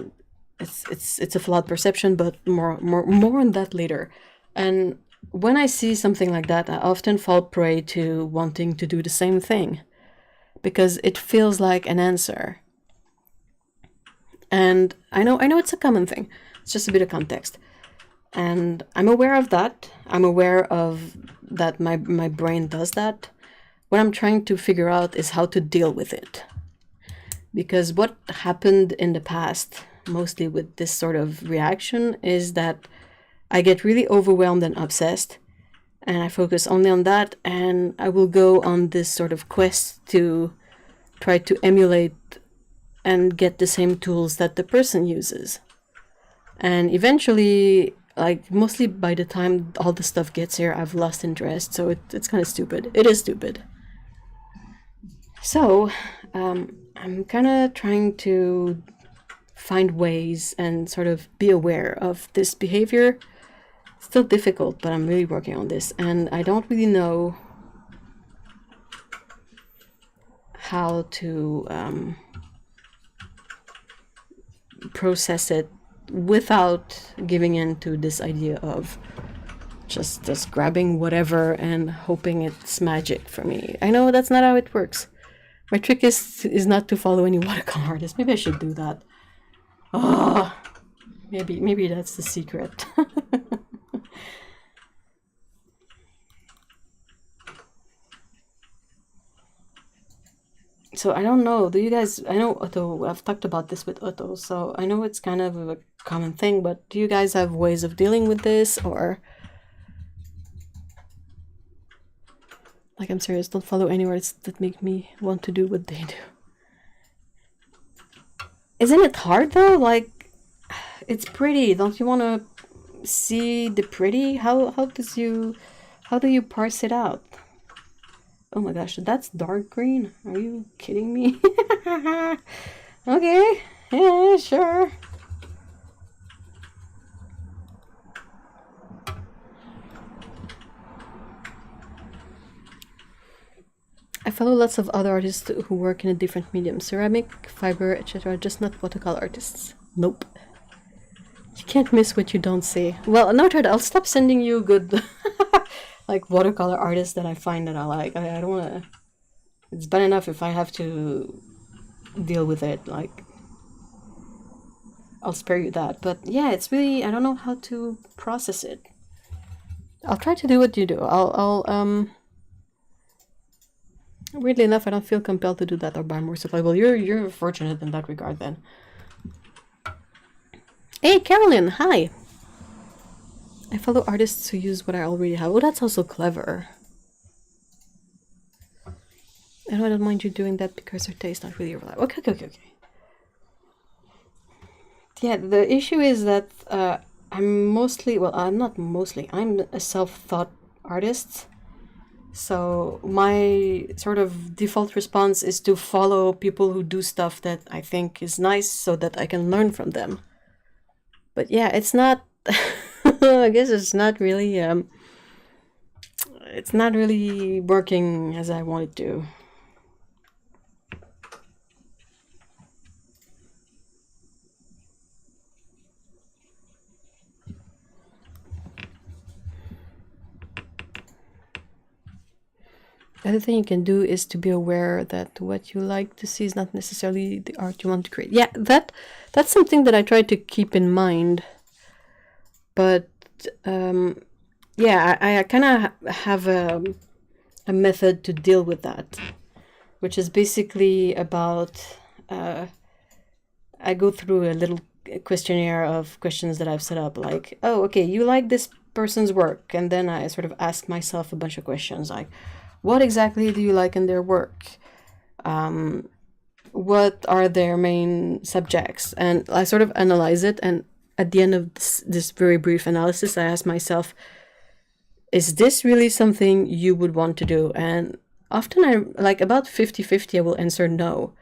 a flawed perception, but more on that later. And when I see something like that, I often fall prey to wanting to do the same thing because it feels like an answer. And I know it's a common thing. It's just a bit of context. And I'm aware of that. I'm aware of that my brain does that. What I'm trying to figure out is how to deal with it. Because what happened in the past, mostly with this sort of reaction, is that I get really overwhelmed and obsessed, and I focus only on that, and I will go on this sort of quest to try to emulate and get the same tools that the person uses. And eventually, like, mostly by the time all the stuff gets here, I've lost interest, so it's kind of stupid. It is stupid. So, I'm kind of trying to find ways and sort of be aware of this behavior. Still difficult, but I'm really working on this, and I don't really know how to process it without giving in to this idea of just grabbing whatever and hoping it's magic for me. I know that's not how it works. My trick is not to follow any watercolor artist. Maybe I should do that. Oh, maybe that's the secret. So I don't know. Do you guys? I know Otto. I've talked about this with Otto, so I know it's kind of a common thing. But do you guys have ways of dealing with this, or like, I'm serious? Don't follow any artists that make me want to do what they do. Isn't it hard though? Like, it's pretty. Don't you want to see the pretty? How do you parse it out? Oh my gosh, that's dark green. Are you kidding me? Okay, yeah, sure. I follow lots of other artists who work in a different medium, ceramic, fiber, etc. Just not watercolor artists. Nope. You can't miss what you don't see. Well, noted. I'll stop sending you good like watercolor artists that I find that I like. I don't want to. It's bad enough if I have to deal with it. Like, I'll spare you that. But yeah, it's really, I don't know how to process it. I'll try to do what you do. Weirdly enough, I don't feel compelled to do that or buy more supply. Well, you're fortunate in that regard then. Hey, Carolyn, hi. I follow artists who use what I already have. Oh, that's also clever. I don't mind you doing that because their taste not really reliable. Okay. Yeah, the issue is that I'm mostly, well, I'm not mostly, I'm a self-taught artist. So my sort of default response is to follow people who do stuff that I think is nice so that I can learn from them. But yeah, it's not, I guess it's not really working as I want it to. The other thing you can do is to be aware that what you like to see is not necessarily the art you want to create. Yeah, that's something that I try to keep in mind. But yeah, I kind of have a method to deal with that, which is basically about I go through a little questionnaire of questions that I've set up, like, oh, okay, you like this person's work, and then I sort of ask myself a bunch of questions like, what exactly do you like in their work? What are their main subjects? And I sort of analyze it, and at the end of this very brief analysis, I ask myself, is this really something you would want to do? And often I, like, about 50-50, I will answer no.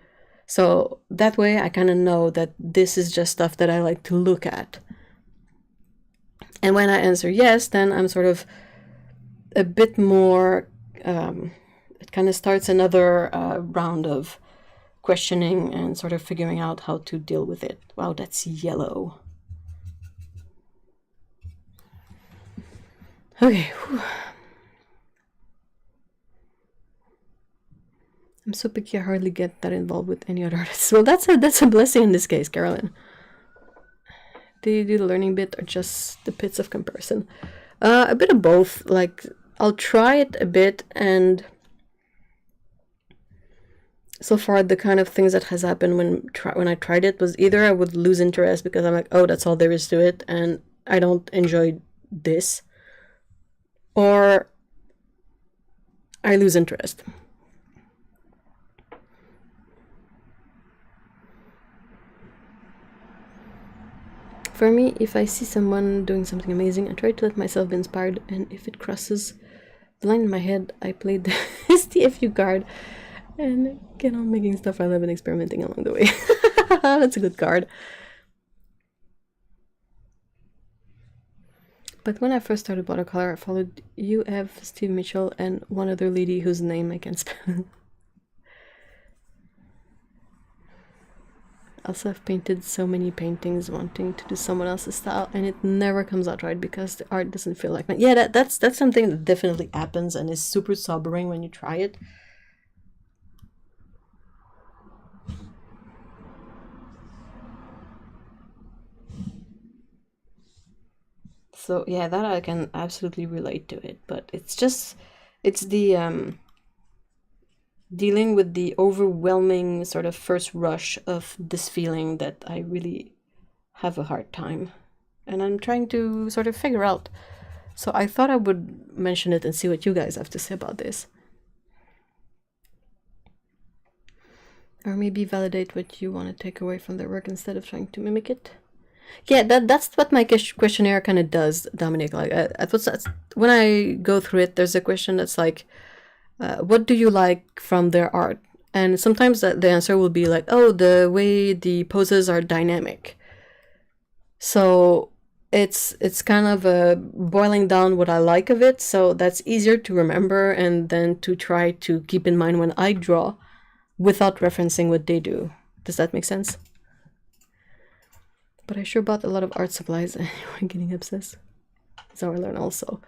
So that way I kind of know that this is just stuff that I like to look at. And when I answer yes, then I'm sort of a bit more, it kind of starts another round of questioning and sort of figuring out how to deal with it. Wow, that's yellow. Okay. Whew. I'm so picky I hardly get that involved with any other artists. Well, that's a blessing in this case, Carolyn. Do you do the learning bit or just the bits of comparison? A bit of both. Like, I'll try it a bit, and so far the kind of things that has happened when I tried it was either I would lose interest because I'm like, oh, that's all there is to it, and I don't enjoy this, or I lose interest. For me, if I see someone doing something amazing, I try to let myself be inspired, and if it crosses the line in my head, I play the STFU card and get on making stuff I love and experimenting along the way. That's a good card. But when I first started watercolor, I followed UF, Steve Mitchell, and one other lady whose name I can't spell. Also, I've painted so many paintings wanting to do someone else's style, and it never comes out right because the art doesn't feel like mine. Yeah, that's something that definitely happens and is super sobering when you try it. So yeah, that I can absolutely relate to it, but it's the dealing with the overwhelming sort of first rush of this feeling that I really have a hard time, and I'm trying to sort of figure out. So I thought I would mention it and see what you guys have to say about this. Or maybe validate what you want to take away from their work instead of trying to mimic it. Yeah, that's what my questionnaire kind of does, Dominic. Like, when I go through it, there's a question that's like, what do you like from their art? And sometimes the answer will be like, oh, the way the poses are dynamic. So it's kind of boiling down what I like of it, so that's easier to remember and then to try to keep in mind when I draw without referencing what they do. Does that make sense? But I sure bought a lot of art supplies and I'm getting obsessed. So I learn also.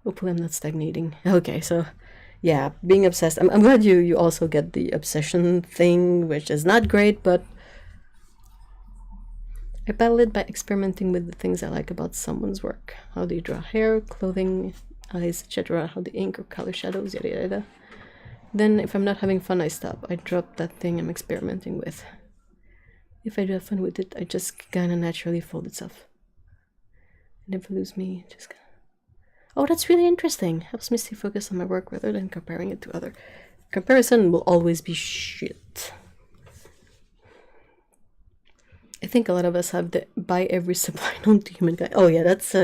Hopefully I'm not stagnating. Okay, so yeah, being obsessed. I'm glad you also get the obsession thing, which is not great, but I battle it by experimenting with the things I like about someone's work. How they draw hair, clothing, eyes, etc. How they ink or color shadows, yada yada. Then if I'm not having fun, I stop. I drop that thing I'm experimenting with. If I do have fun with it, I just kind of naturally fold itself. And if I lose me, just kind of... Oh, that's really interesting. Helps me stay focused on my work rather than comparing it to other. Comparison will always be shit. I think a lot of us have the buy every supply known to humankind. Oh yeah, that's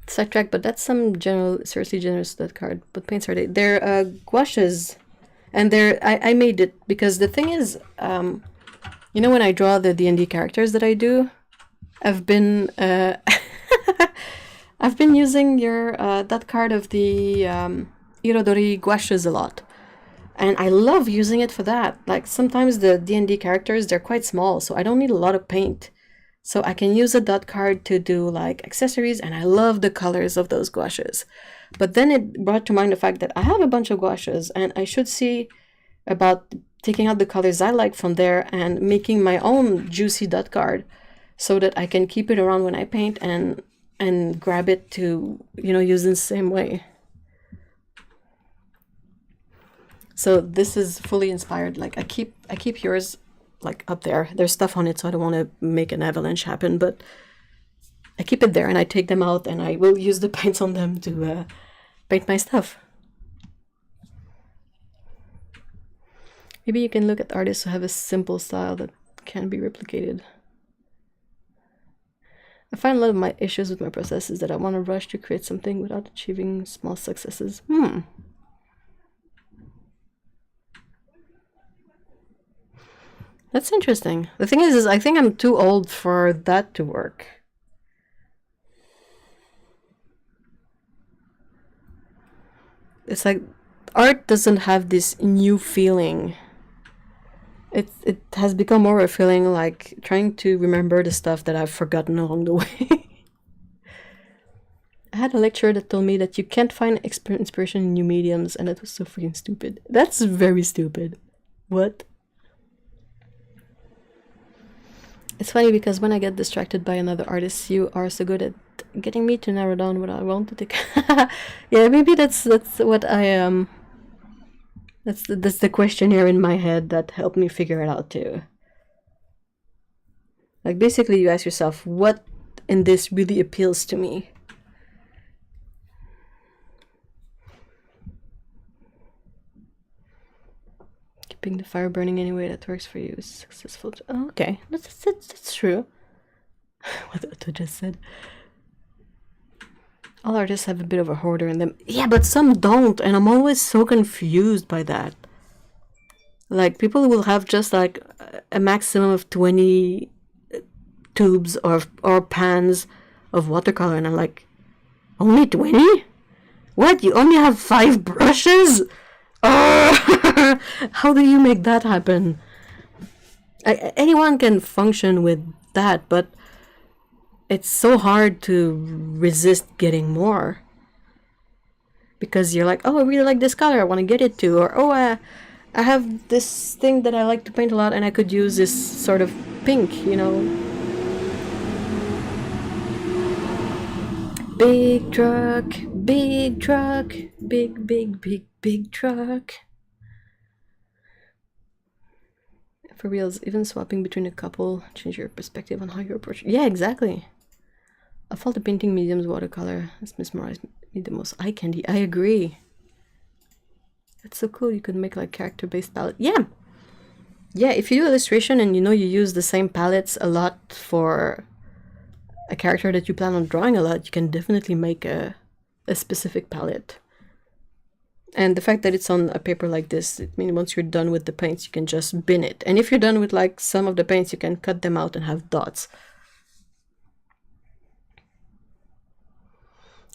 sidetrack, but that's some seriously generous that card. But paints are they're gouaches, and I made it because the thing is, you know, when I draw the D&D characters that I do, I've been I've been using your that card of the Irodori gouaches a lot. And I love using it for that. Like sometimes the D&D characters, they're quite small, so I don't need a lot of paint. So I can use a dot card to do like accessories, and I love the colors of those gouaches. But then it brought to mind the fact that I have a bunch of gouaches, and I should see about taking out the colors I like from there and making my own juicy dot card so that I can keep it around when I paint and grab it to, you know, use in the same way. So this is fully inspired. Like I keep yours like up there. There's stuff on it, so I don't want to make an avalanche happen, but I keep it there and I take them out and I will use the paints on them to paint my stuff. Maybe you can look at artists who have a simple style that can be replicated. I find a lot of my issues with my process is that I want to rush to create something without achieving small successes. That's interesting. The thing is I think I'm too old for that to work. It's like art doesn't have this new feeling. It has become more a feeling like trying to remember the stuff that I've forgotten along the way. I had a lecturer that told me that you can't find inspiration in new mediums, and that was so freaking stupid. That's very stupid. What? It's funny because when I get distracted by another artist, you are so good at getting me to narrow down what I want to take. Yeah, maybe that's what I am. That's the questionnaire in my head that helped me figure it out too. Like basically, you ask yourself, what in this really appeals to me? Keeping the fire burning anyway that works for you is successful. Oh, okay, that's true. What Otto just said. All artists have a bit of a hoarder in them. Yeah, but some don't, and I'm always so confused by that. Like, people will have just like a maximum of 20 tubes or pans of watercolor, and I'm like, only 20? What? You only have 5 brushes? Oh, how do you make that happen? Anyone can function with that, but it's so hard to resist getting more. Because you're like, oh, I really like this color, I want to get it too. Or, oh, I have this thing that I like to paint a lot and I could use this sort of pink, you know. Big truck, big truck, big truck. For reals, even swapping between a couple change your perspective on how you approach it. Yeah, exactly. Of all the painting mediums, watercolor has mesmerized me the most. Eye candy, I agree. That's so cool. You could make like character-based palette. Yeah, if you do illustration and you know you use the same palettes a lot for a character that you plan on drawing a lot, you can definitely make a specific palette. And the fact that it's on a paper like this, it means once you're done with the paints, you can just bin it. And if you're done with like some of the paints, you can cut them out and have dots.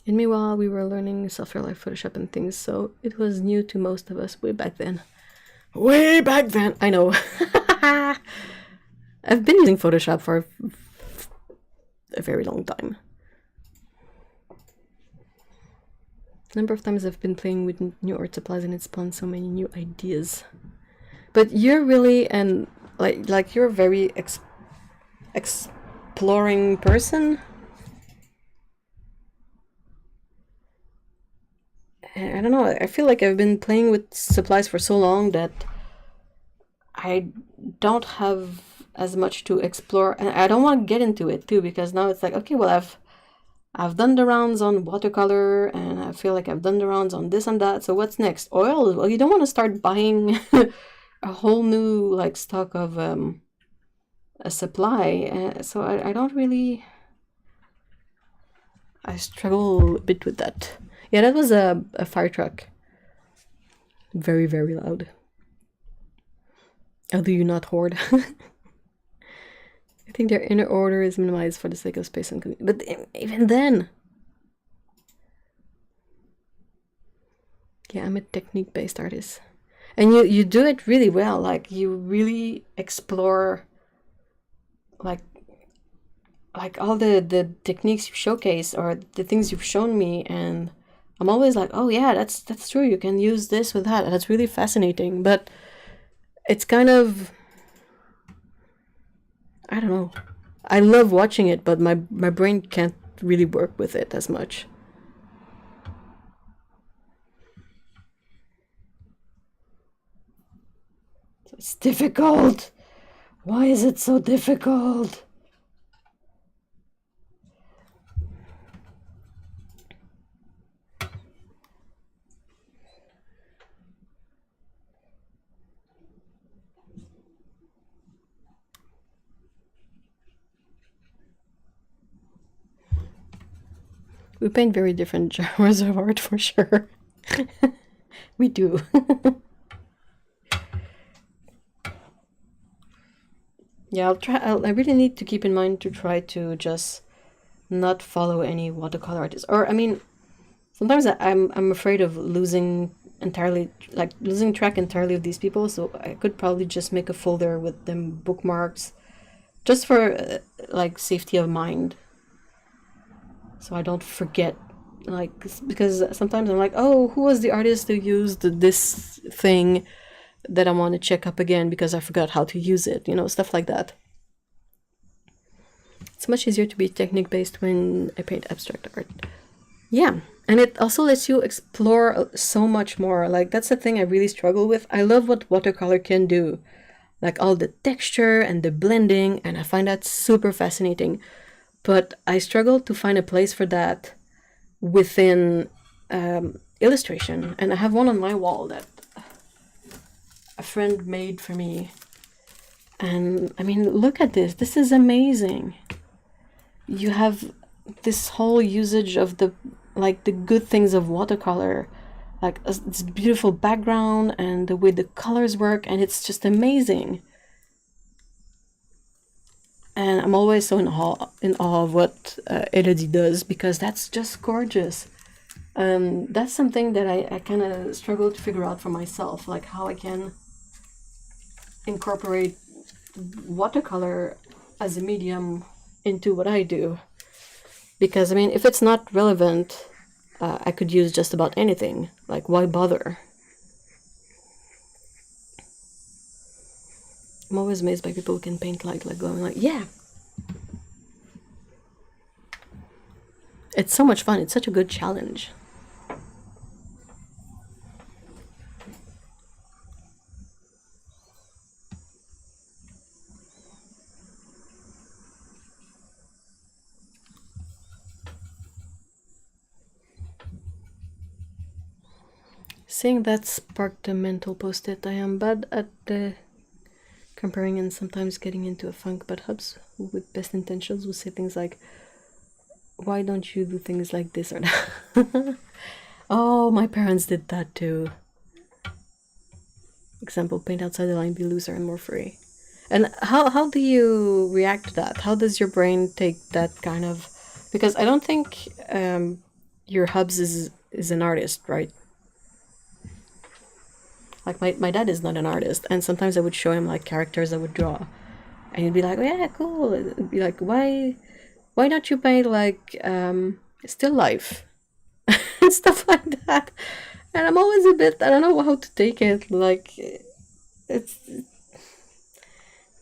And meanwhile, we were learning software like Photoshop and things, so it was new to most of us way back then. Way back then! I know. I've been using Photoshop for a very long time. The number of times I've been playing with new art supplies and it spawned so many new ideas. But you're really, and like you're a very exploring person. I don't know, I feel like I've been playing with supplies for so long that I don't have as much to explore, and I don't want to get into it too, because now it's like, okay, well, I've done the rounds on watercolor, and I feel like I've done the rounds on this and that, so what's next? Oil? Well, you don't want to start buying a whole new like stock of a supply, so I don't really... I struggle a bit with that. Yeah, that was a fire truck. Very, very loud. How do you not hoard? I think their inner order is minimized for the sake of space and convenience. But even then... Yeah, I'm a technique-based artist. And you do it really well. Like, you really explore like all the techniques you showcase or the things you've shown me, and I'm always like, oh yeah, that's true, you can use this with that, and that's really fascinating. But it's kind of, I don't know, I love watching it, but my brain can't really work with it as much. So it's difficult. Why is it so difficult? We paint very different genres of art for sure. We do. Yeah, I'll try. I really need to keep in mind to try to just not follow any watercolor artists. Or I mean, sometimes I'm afraid of losing track entirely of these people. So I could probably just make a folder with them bookmarks, just for like safety of mind. So I don't forget, like, because sometimes I'm like, oh, who was the artist who used this thing that I want to check up again because I forgot how to use it, you know, stuff like that. It's much easier to be technique-based when I paint abstract art. Yeah, and it also lets you explore so much more. Like, that's the thing I really struggle with. I love what watercolor can do, like all the texture and the blending, and I find that super fascinating. But I struggle to find a place for that within illustration. And I have one on my wall that a friend made for me. And I mean, look at this. This is amazing. You have this whole usage of the good things of watercolor, like this beautiful background and the way the colors work, and it's just amazing. And I'm always so in awe of what Elodie does, because that's just gorgeous. That's something that I kind of struggle to figure out for myself, like how I can incorporate watercolor as a medium into what I do. Because I mean, if it's not relevant, I could use just about anything. Like, why bother? I'm always amazed by people who can paint like going like, yeah. It's so much fun. It's such a good challenge. Saying that sparked a mental post-it. I am bad at comparing and sometimes getting into a funk, but hubs with best intentions will say things like, why don't you do things like this or that? Oh, my parents did that too. Example, paint outside the line, be looser and more free. And how do you react to that? How does your brain take that kind of... Because I don't think your hubs is an artist, right? Like my dad is not an artist, and sometimes I would show him like characters I would draw, and he'd be like, oh, yeah, cool. It'd be like, why don't you paint like still life and stuff like that? And I'm always a bit, I don't know how to take it. Like, it's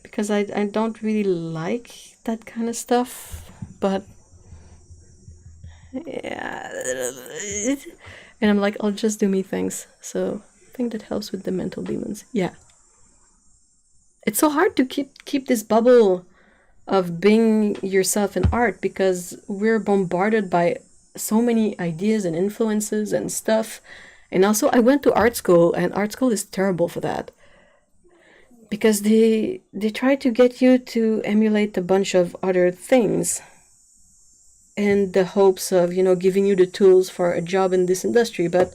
because I don't really like that kind of stuff, but yeah, and I'm like, I'll just do me things. So I think that helps with the mental demons. Yeah, it's so hard to keep this bubble of being yourself in art, because we're bombarded by so many ideas and influences and stuff. And also, I went to art school, and art school is terrible for that, because they try to get you to emulate a bunch of other things in the hopes of, you know, giving you the tools for a job in this industry. But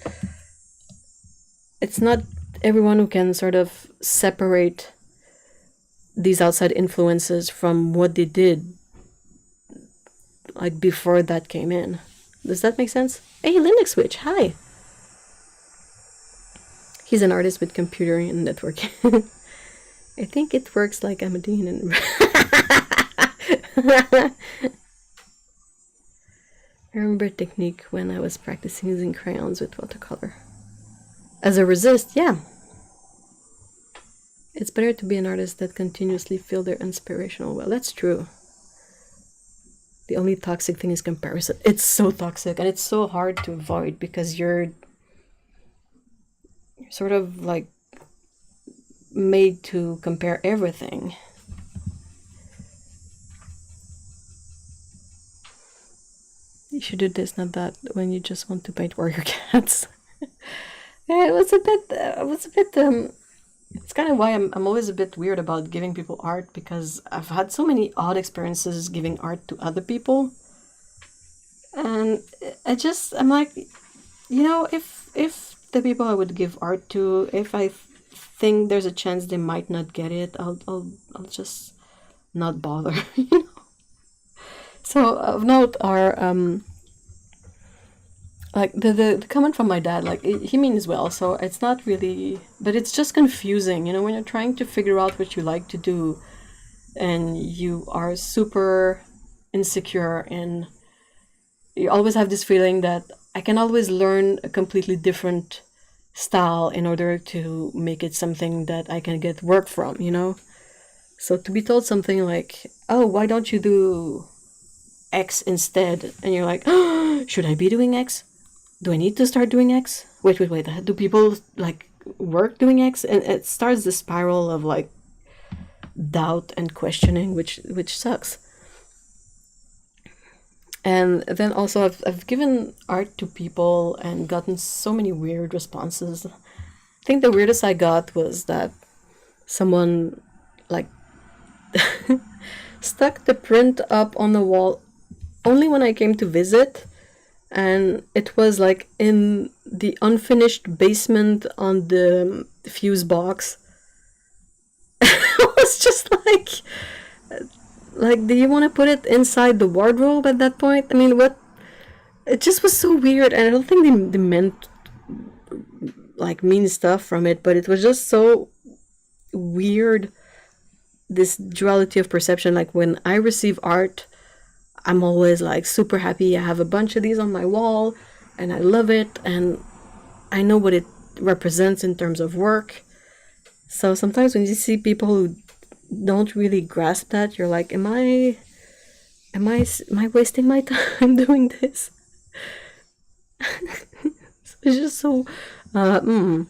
it's not everyone who can sort of separate these outside influences from what they did, like, before that came in. Does that make sense? Hey, Linux Switch, hi! He's an artist with computer and networking. I think it works like I'm a dean and... I remember a technique when I was practicing using crayons with watercolor. As a resist, yeah. It's better to be an artist that continuously feel their inspirational well. That's true. The only toxic thing is comparison. It's so toxic, and it's so hard to avoid, because you're sort of like made to compare everything. You should do this, not that, when you just want to paint warrior cats. Yeah, it was a bit, it's kind of why I'm always a bit weird about giving people art, because I've had so many odd experiences giving art to other people. And I'm like, you know, if the people I would give art to, if I think there's a chance they might not get it, I'll just not bother, you know. So of note are like the comment from my dad, like he means well, so it's not really, but it's just confusing, you know, when you're trying to figure out what you like to do and you are super insecure, and you always have this feeling that I can always learn a completely different style in order to make it something that I can get work from, you know. So to be told something like, oh, why don't you do X instead, and you're like, oh, should I be doing X? Do I need to start doing X? Wait, do people like work doing X? And it starts the spiral of like doubt and questioning, which sucks. And then also I've given art to people and gotten so many weird responses. think the weirdest I got was that someone like stuck the print up on the wall only when I came to visit, and it was like in the unfinished basement on the fuse box. It was just like, do you want to put it inside the wardrobe at that point? I mean, what? It just was so weird, and I don't think they meant like mean stuff from it, but it was just so weird, this duality of perception. Like when I receive art, I'm always like super happy. I have a bunch of these on my wall and I love it, and I know what it represents in terms of work. So sometimes when you see people who don't really grasp that, you're like, am I wasting my time doing this? It's just so On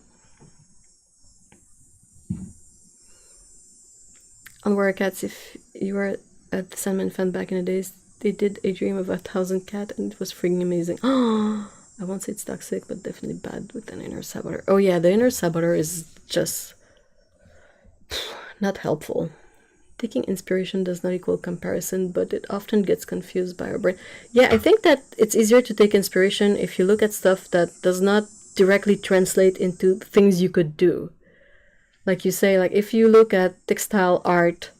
Warrior Cats, if you were at the Sandman fan back in the days, they did A Dream of a Thousand Cat, and it was freaking amazing. Oh, I won't say it's toxic, but definitely bad with an inner saboteur. Oh yeah, the inner saboteur is just not helpful. Taking inspiration does not equal comparison, but it often gets confused by our brain. Yeah, I think that it's easier to take inspiration if you look at stuff that does not directly translate into things you could do. Like you say, like if you look at textile art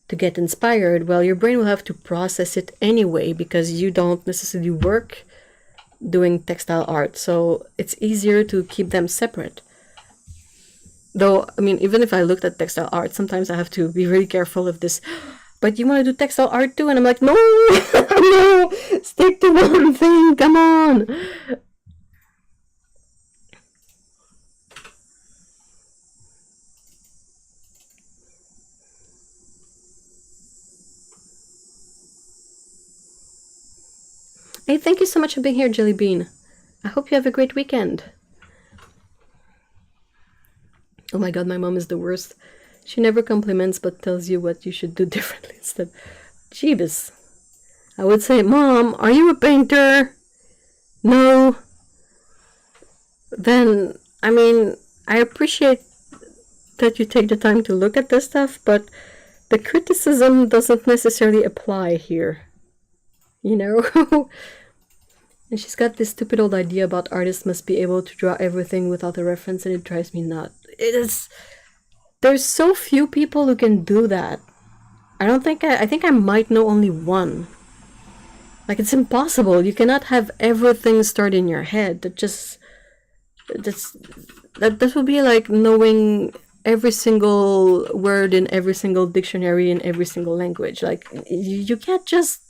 to get inspired, well, your brain will have to process it anyway because you don't necessarily work doing textile art. So it's easier to keep them separate. Though, I mean, even if I looked at textile art, sometimes I have to be really careful of this. But you want to do textile art too? And I'm like, no, no, stick to one thing, come on. Hey, thank you so much for being here, Jelly Bean. I hope you have a great weekend. Oh my god, my mom is the worst. She never compliments but tells you what you should do differently instead. Jeebus. I would say, Mom, are you a painter? No. Then, I mean, I appreciate that you take the time to look at this stuff, but the criticism doesn't necessarily apply here. You know? And she's got this stupid old idea about artists must be able to draw everything without a reference, and it drives me nuts. There's so few people who can do that. I think I might know only one. Like, it's impossible. You cannot have everything start in your head. That would be like knowing every single word in every single dictionary in every single language. Like, you can't just...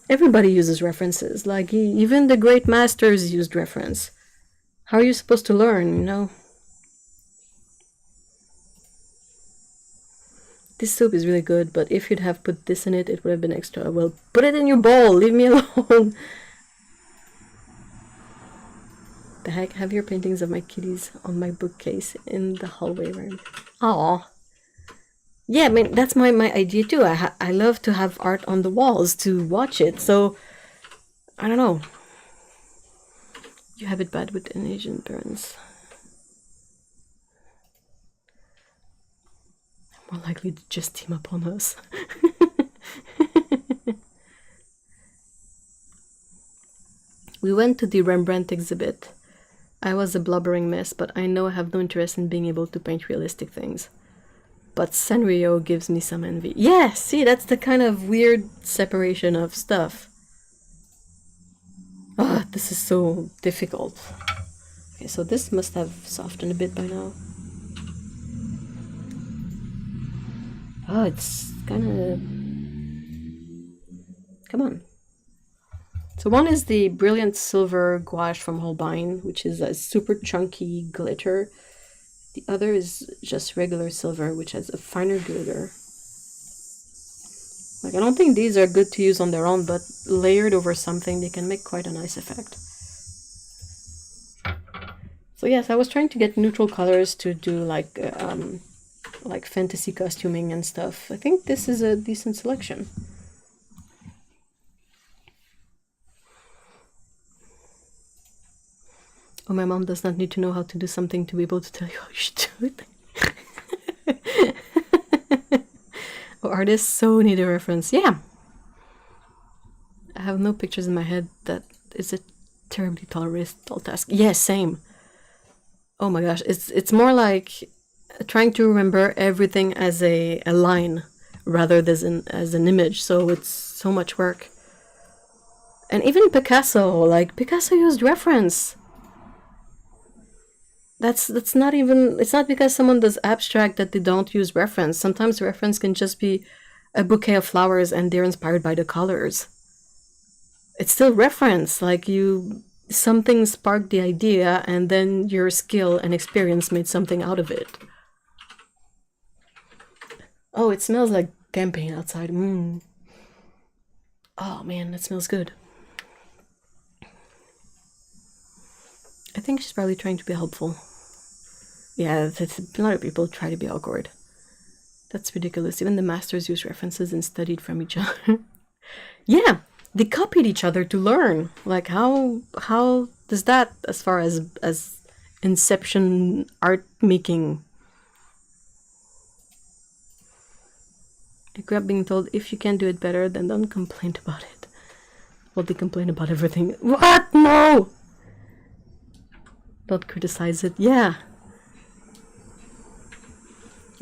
Everybody uses references. Like, even the great masters used reference. How are you supposed to learn, you know? This soup is really good, but if you'd have put this in it, it would have been extra. Well, put it in your bowl. Leave me alone. The heck? Have your paintings of my kitties on my bookcase in the hallway room. Aw. Yeah, I mean, that's my idea too. I love to have art on the walls to watch it, so I don't know. You have it bad with an Asian parents. More likely to just team up on us. We went to the Rembrandt exhibit. I was a blubbering mess, but I know I have no interest in being able to paint realistic things. But Sanrio gives me some envy. Yeah, see, that's the kind of weird separation of stuff. Ah, this is so difficult. Okay, so this must have softened a bit by now. Oh, it's kind of... Come on. So one is the Brilliant Silver Gouache from Holbein, which is a super chunky glitter. The other is just regular silver, which has a finer glitter. Like, I don't think these are good to use on their own, but layered over something, they can make quite a nice effect. So yes, I was trying to get neutral colors to do like fantasy costuming and stuff. I think this is a decent selection. Oh, my mom does not need to know how to do something to be able to tell you how you should do it. Oh, artists so need a reference. Yeah. I have no pictures in my head. That is a terribly tall task. Yes, same. Oh my gosh, it's more like trying to remember everything as a line rather than as an image. So it's so much work. And even Picasso, like Picasso used reference. That's not even, it's not because someone does abstract that they don't use reference. Sometimes reference can just be a bouquet of flowers and they're inspired by the colors. It's still reference, like something sparked the idea and then your skill and experience made something out of it. Oh, it smells like campaign outside. Oh man, that smells good. I think she's probably trying to be helpful. Yeah, a lot of people try to be awkward. That's ridiculous. Even the masters use references and studied from each other. Yeah, they copied each other to learn. Like how does that, as far as inception art making? I grew up being told if you can't do it better, then don't complain about it. Well, they complain about everything. What? No! Don't criticize it. Yeah.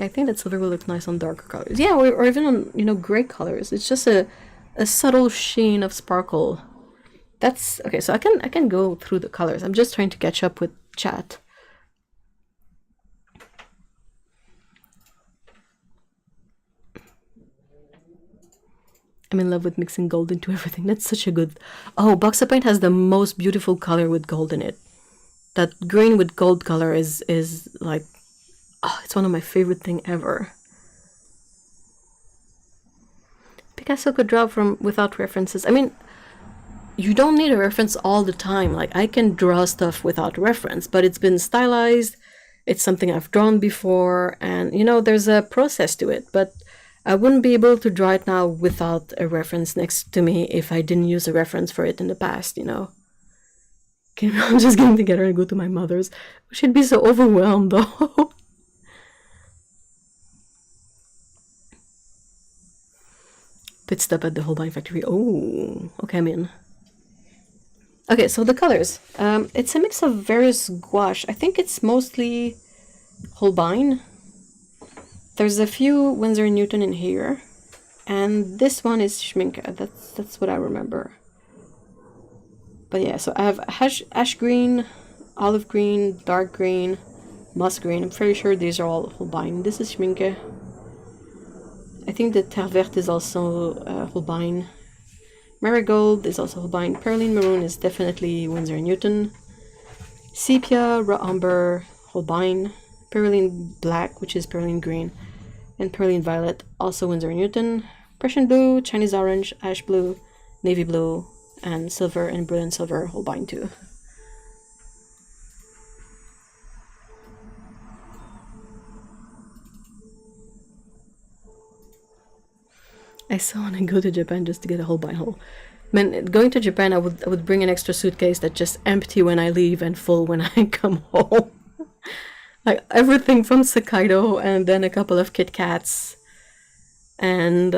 I think that silver will look nice on darker colors. Yeah, or even on, gray colors. It's just a subtle sheen of sparkle. That's okay. So I can go through the colors. I'm just trying to catch up with chat. I'm in love with mixing gold into everything. That's such a good... Oh, Boxa Paint has the most beautiful color with gold in it. That green with gold color is like... Oh, it's one of my favorite thing ever. Picasso could draw without references. I mean, you don't need a reference all the time. Like, I can draw stuff without reference, but it's been stylized. It's something I've drawn before, and, there's a process to it. But I wouldn't be able to draw it now without a reference next to me if I didn't use a reference for it in the past, I'm just getting together and go to my mother's. She'd be so overwhelmed, though. Pit stop at the Holbein factory. Oh, okay, I'm in. Okay, so the colors. It's a mix of various gouache. I think it's mostly Holbein. There's a few Winsor & Newton in here. And this one is Schminke. That's what I remember. But yeah, so I have ash green, olive green, dark green, moss green. I'm pretty sure these are all Holbein. This is Schminke. I think the Terre Verte is also Holbein. Marigold is also Holbein. Perline Maroon is definitely Winsor & Newton. Sepia, Raw Umber, Holbein. Perline Black, which is Perline Green. And Perline Violet, also Winsor & Newton. Prussian Blue, Chinese Orange, Ash Blue, Navy Blue, and Silver and Brilliant Silver, Holbein too. I so want to go to Japan just to get a Holbein hole. Man, going to Japan, I would bring an extra suitcase that's just empty when I leave and full when I come home. Like everything from Hokkaido and then a couple of Kit Kats. And,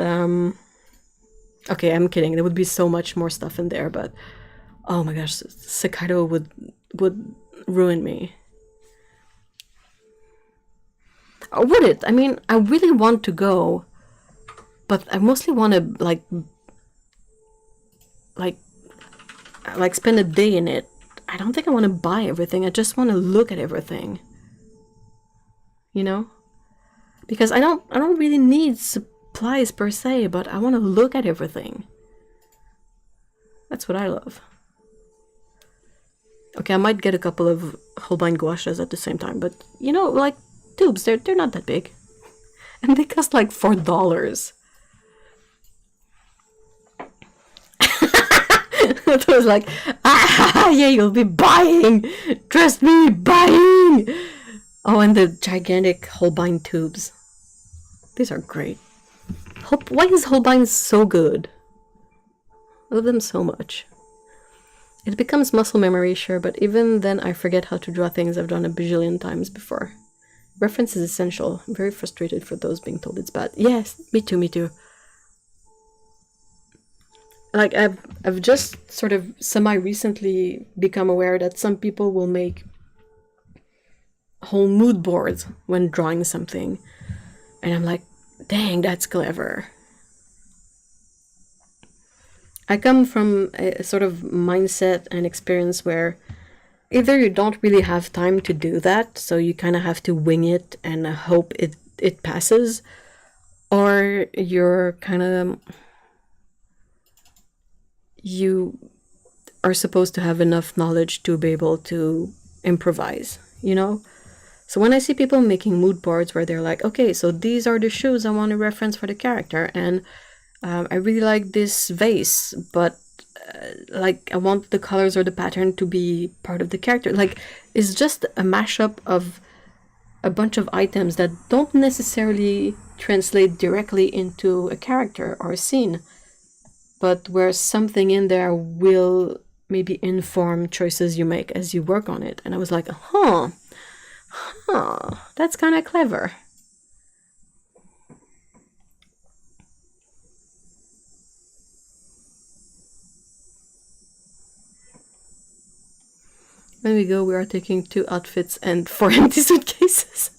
okay, I'm kidding. There would be so much more stuff in there, but oh my gosh, Hokkaido would ruin me. Or would it? I mean, I really want to go, but I mostly want to like spend a day in it. I don't think I want to buy everything. I just want to look at everything. Because I don't really need supplies per se, but I want to look at everything. That's what I love. Okay, I might get a couple of Holbein gouaches at the same time, but like tubes, they're not that big. And they cost like $4. It was like, yeah, you'll be buying. Trust me, buying. Oh, and the gigantic Holbein tubes. These are great. Why is Holbein so good? I love them so much. It becomes muscle memory, sure, but even then I forget how to draw things I've done a bajillion times before. Reference is essential. I'm very frustrated for those being told it's bad. Yes, me too, me too. Like, I've just sort of semi-recently become aware that some people will make whole mood boards when drawing something. And I'm like, dang, that's clever. I come from a sort of mindset and experience where either you don't really have time to do that, so you kind of have to wing it and hope it passes, or you're kind of, you are supposed to have enough knowledge to be able to improvise, you know? So when I see people making mood boards where they're like, okay, so these are the shoes I want to reference for the character, and I really like this vase, but like I want the colors or the pattern to be part of the character. Like, it's just a mashup of a bunch of items that don't necessarily translate directly into a character or a scene, but where something in there will maybe inform choices you make as you work on it. And I was like, that's kind of clever. When we go, we are taking 2 outfits and 4 empty suitcases.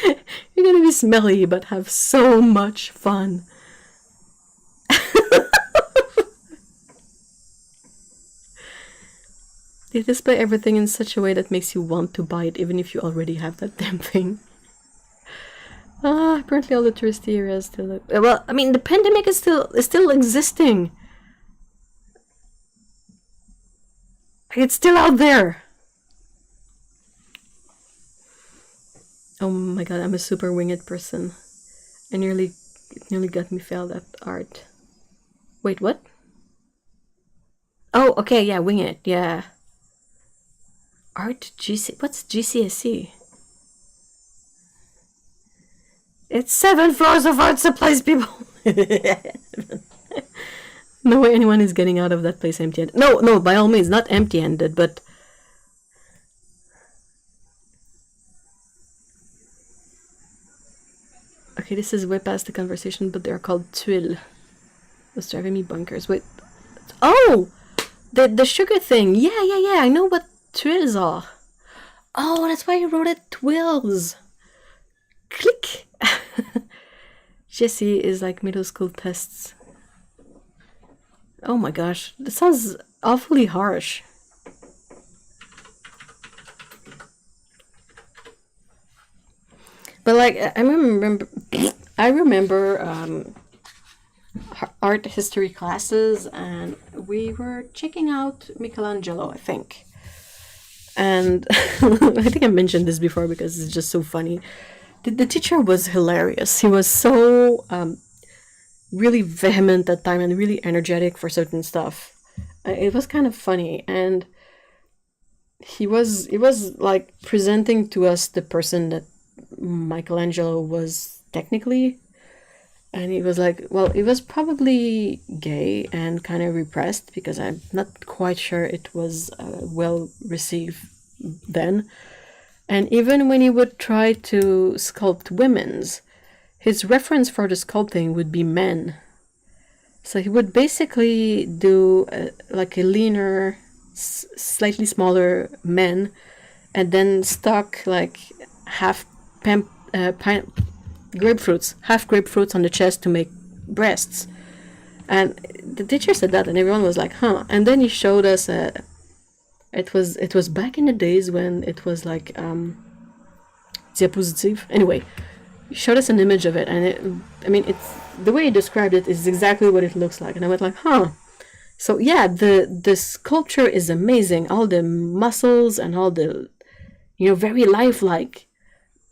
You're gonna be smelly, but have so much fun. They display everything in such a way that makes you want to buy it, even if you already have that damn thing. Apparently all the touristy areas still look... Well, I mean, the pandemic is still existing. It's still out there. Oh my god, I'm a super winged person. It nearly got me failed at art. Wait, what? Oh, okay, yeah, wing it, yeah. Art GC... What's GCSE? It's 7 floors of art supplies, people! No way anyone is getting out of that place empty-handed. No, by all means, not empty-handed, but... Okay, this is way past the conversation, but they're called tuiles. That's driving me bonkers. Wait. Oh! The sugar thing. Yeah, I know what tuiles are. Oh, that's why you wrote it twills. Click! Jessie is like middle school tests. Oh my gosh, that sounds awfully harsh. But like, I remember art history classes, and we were checking out Michelangelo, I think. And I think I mentioned this before because it's just so funny. The teacher was hilarious. He was so really vehement at time and really energetic for certain stuff. It was kind of funny, and he was like presenting to us the person that Michelangelo was technically, and he was like, well, he was probably gay and kind of repressed, because I'm not quite sure it was well received then. And even when he would try to sculpt women's, his reference for the sculpting would be men. So he would basically do like a leaner, slightly smaller men, and then stock like half grapefruits, half grapefruits on the chest to make breasts. And the teacher said that, and everyone was like, huh. And then he showed us it was back in the days when it was like diapositive. Anyway, he showed us an image of it, and it's the way he described it is exactly what it looks like. And I went like, huh. So yeah, the sculpture is amazing. All the muscles and all the, very lifelike.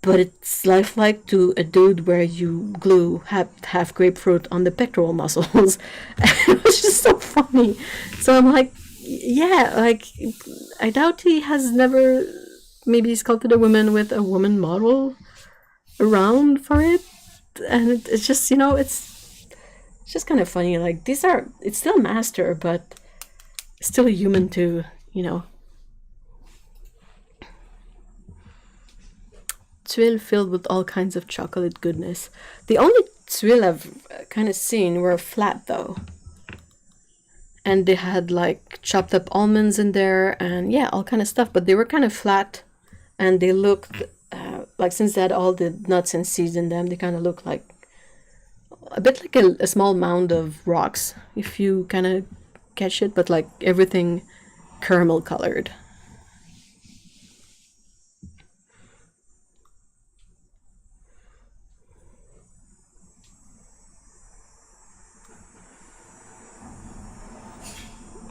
But it's lifelike to a dude where you glue half grapefruit on the pectoral muscles. It was just so funny. So I'm like, yeah, like, I doubt he has never maybe sculpted a woman with a woman model around for it. And it's just, it's just kind of funny. Like, it's still master, but still human too, you know. Twill filled with all kinds of chocolate goodness. The only twill I've kind of seen were flat though. And they had like chopped up almonds in there and yeah, all kind of stuff, but they were kind of flat and they looked like, since they had all the nuts and seeds in them, they kind of look like a bit like a small mound of rocks if you kind of catch it, but like everything caramel colored.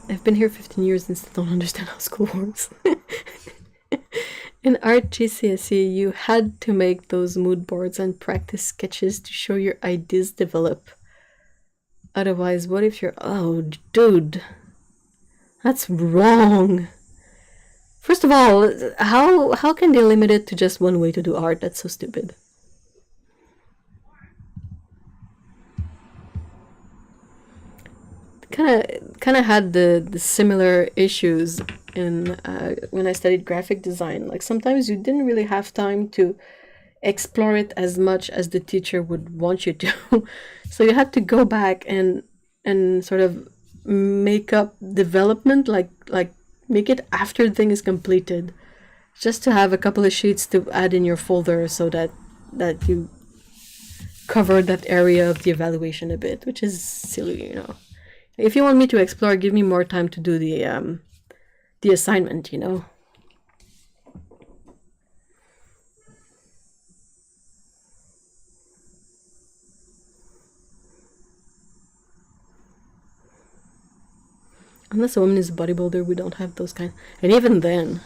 I've been here 15 years and still don't understand how school works. In art GCSE, you had to make those mood boards and practice sketches to show your ideas develop. Otherwise, what if you're... Oh, dude. That's wrong. First of all, how can they limit it to just one way to do art? That's so stupid. Kind of had the similar issues in when I studied graphic design. Like sometimes you didn't really have time to explore it as much as the teacher would want you to. So you had to go back and sort of make up development, like make it after the thing is completed, just to have a couple of sheets to add in your folder so that you cover that area of the evaluation a bit, which is silly, you know. If you want me to explore, give me more time to do the assignment, you know. Unless a woman is a bodybuilder, we don't have those kind. And even then,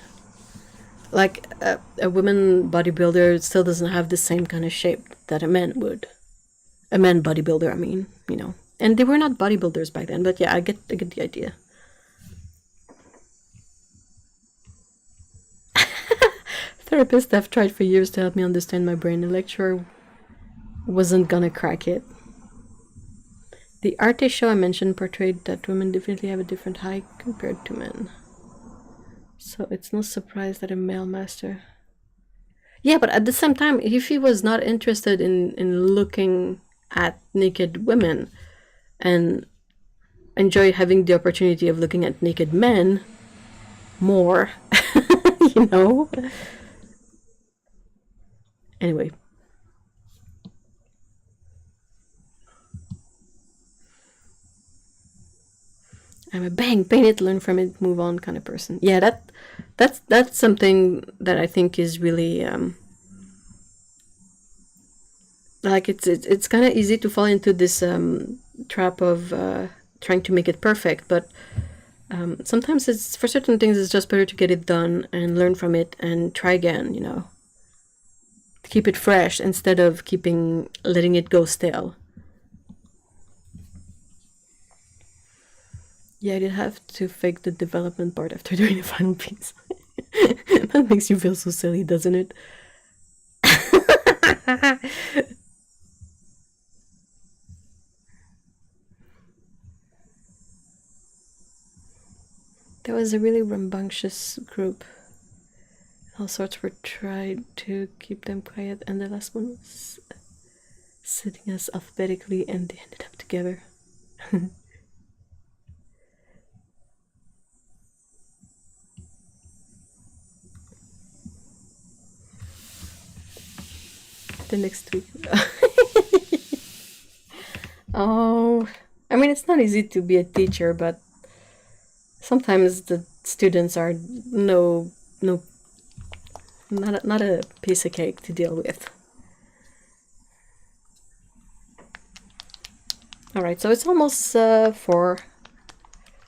like a woman bodybuilder still doesn't have the same kind of shape that a man would. A man bodybuilder, I mean, you know. And they were not bodybuilders back then, but yeah, I get the idea. Therapist I've tried for years to help me understand my brain. The lecturer wasn't gonna crack it. The artist show I mentioned portrayed that women definitely have a different height compared to men. So it's no surprise that a male master... Yeah, but at the same time, if he was not interested in looking at naked women and enjoy having the opportunity of looking at naked men more, you know? Anyway. I'm a bang, paint it, learn from it, move on kind of person. Yeah, that's something that I think is really like it's kind of easy to fall into this trap of trying to make it perfect, but sometimes it's, for certain things, it's just better to get it done and learn from it and try again, you know, to keep it fresh instead of letting it go stale. Yeah, I did have to fake the development part after doing the final piece. That makes you feel so silly, doesn't it? There was a really rambunctious group. All sorts were tried to keep them quiet, and the last one was sitting us alphabetically, and they ended up together. The next week. Oh, I mean, it's not easy to be a teacher, but sometimes the students are not a piece of cake to deal with. Alright, so it's almost 4.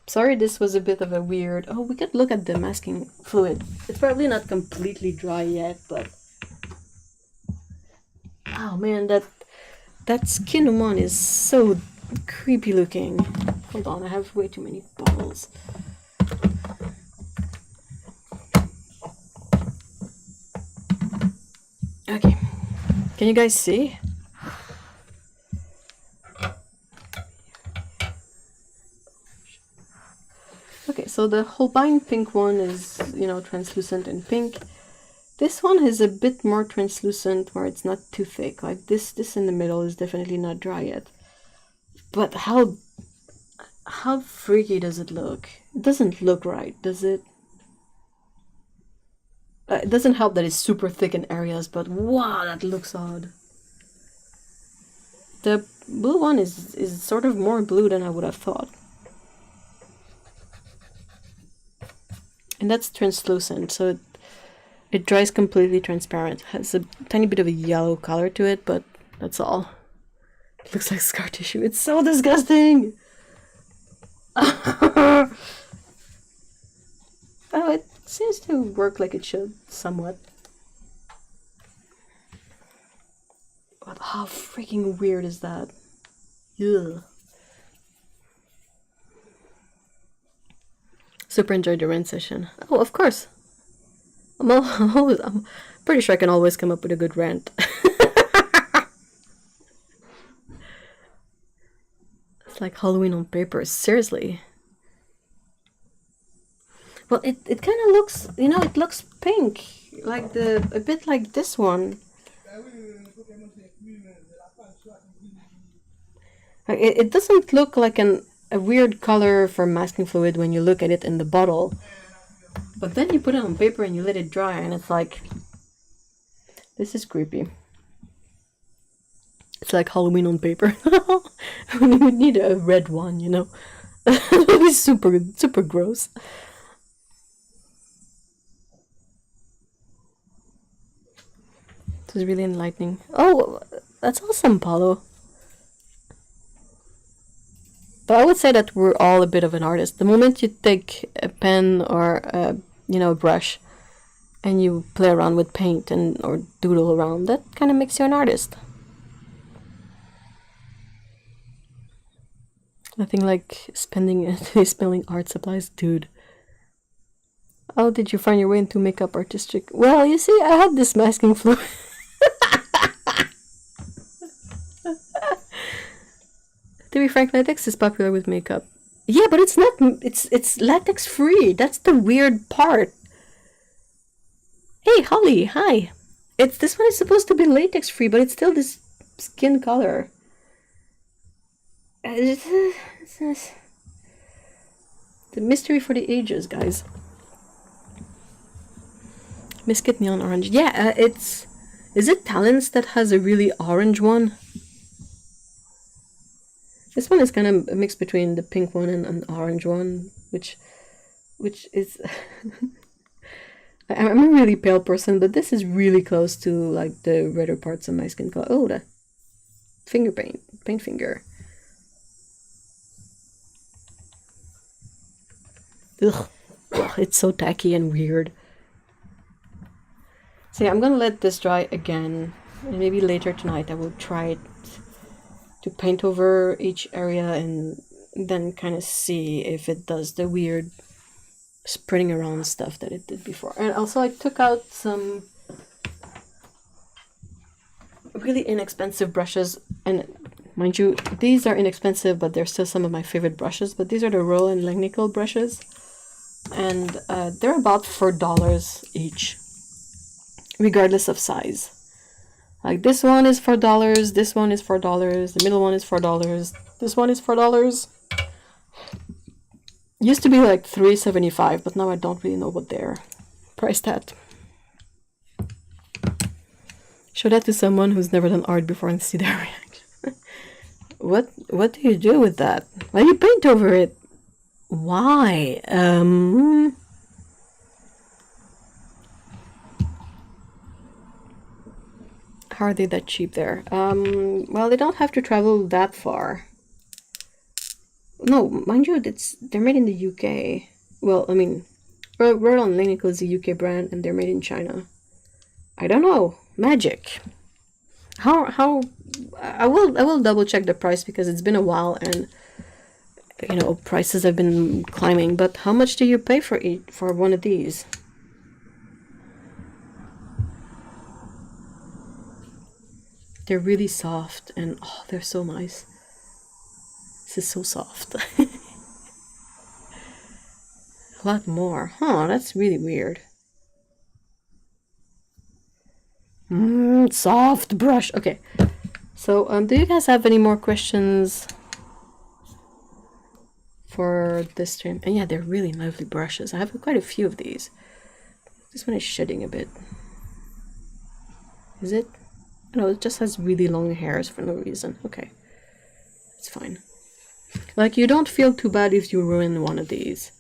Sorry, this was a bit of a weird... Oh, we could look at the masking fluid. It's probably not completely dry yet, but... Oh man, that skin one is so creepy looking. Hold on, I have way too many bottles. Okay, can you guys see? Okay, So the Holbein pink one is, you know, translucent and pink. This one is a bit more translucent, where it's not too thick. Like this in the middle is definitely not dry yet. But how freaky does it look? It doesn't look right, does it? It doesn't help that it's super thick in areas, but wow, that looks odd. The blue one is sort of more blue than I would have thought. And that's translucent, so it dries completely transparent. It has a tiny bit of a yellow color to it, but that's all. It looks like scar tissue. It's so disgusting! Oh, it seems to work like it should, somewhat. But how freaking weird is that? Ugh. Super enjoyed the rent session. Oh, of course. I'm pretty sure I can always come up with a good rant. It's like Halloween on paper, seriously. Well, it kind of looks, you know, it looks pink, like a bit like this one. Like, it doesn't look like a weird color for masking fluid when you look at it in the bottle. But then you put it on paper and you let it dry and it's like, this is creepy. It's like Halloween on paper. We would need a red one, you know. It would be super gross. This is really enlightening. Oh, that's awesome, Paulo. But I would say that we're all a bit of an artist. The moment you take a pen or a brush and you play around with paint or doodle around, that kind of makes you an artist. Nothing like spending art supplies, dude. How did you find your way into makeup artistic? Well, you see, I had this masking fluid. To be frank, latex is popular with makeup. Yeah, but it's not. It's latex free. That's the weird part. Hey, Holly, hi. This one is supposed to be latex free, but it's still this skin color. It's the mystery for the ages, guys. Biscuit neon orange. Yeah, is it Talents that has a really orange one? This one is kind of a mix between the pink one and an orange one, which is... I'm a really pale person, but this is really close to like the redder parts of my skin color. Oh, the finger paint finger. Ugh, it's so tacky and weird. So yeah, I'm gonna let this dry again, and maybe later tonight I will try it to paint over each area and then kind of see if it does the weird spreading around stuff that it did before. And also I took out some really inexpensive brushes, and mind you, these are inexpensive, but they're still some of my favorite brushes. But these are the Royal and Langnickel brushes, and they're about $4 each, regardless of size. Like this one is $4, this one is $4, the middle one is $4, this one is $4. Used to be like $3.75, but now I don't really know what they're priced at. Show that to someone who's never done art before and see their reaction. What do you do with that? Why do you paint over it? Why? How are they that cheap there? Well, they don't have to travel that far. No, mind you, they're made in the UK. Well, I mean, Royal and Langnickel is a UK brand, and they're made in China. I don't know. Magic. How? I will double check the price because it's been a while, and you know prices have been climbing. But how much do you pay for one of these? They're really soft, and oh, they're so nice. This is so soft. a lot more. Huh, that's really weird. Soft brush. Okay. So, do you guys have any more questions for this stream? And yeah, they're really lovely brushes. I have quite a few of these. This one is shedding a bit. Is it? No, it just has really long hairs for no reason. Okay. It's fine. Like, you don't feel too bad if you ruin one of these.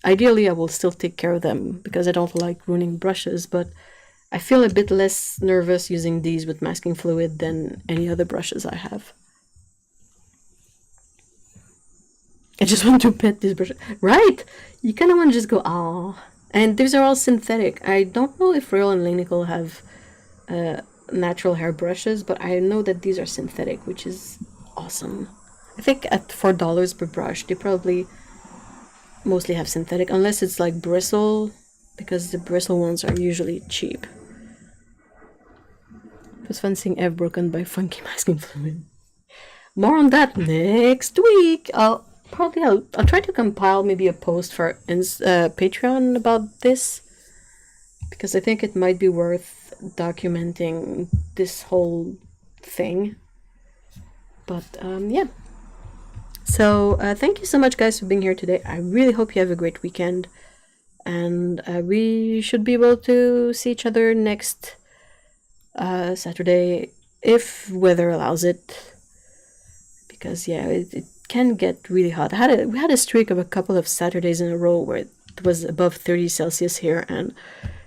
Ideally, I will still take care of them because I don't like ruining brushes, but I feel a bit less nervous using these with masking fluid than any other brushes I have. I just want to pet this brush. Right! You kind of want to just go, ah. And these are all synthetic. I don't know if Royal and Lanical have natural hair brushes, but I know that these are synthetic, which is awesome. I think at $4 per brush, they probably mostly have synthetic, unless it's like bristle, because the bristle ones are usually cheap. It was fun seeing Ev broken by funky masking fluid. More on that next week. I'll try to compile maybe a post for Patreon about this, because I think it might be worth documenting this whole thing. But yeah. So thank you so much, guys, for being here today. I really hope you have a great weekend, and we should be able to see each other next Saturday if weather allows it. Because yeah, it can get really hot. We had a streak of a couple of Saturdays in a row where it was above 30 Celsius here, and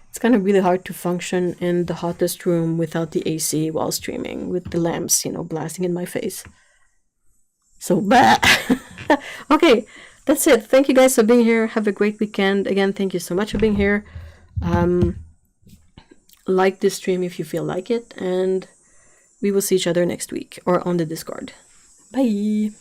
it's kind of really hard to function in the hottest room without the AC while streaming, with the lamps, blasting in my face. So, bah! Okay, that's it. Thank you guys for being here. Have a great weekend. Again, thank you so much for being here. Like this stream if you feel like it, and we will see each other next week or on the Discord. Bye!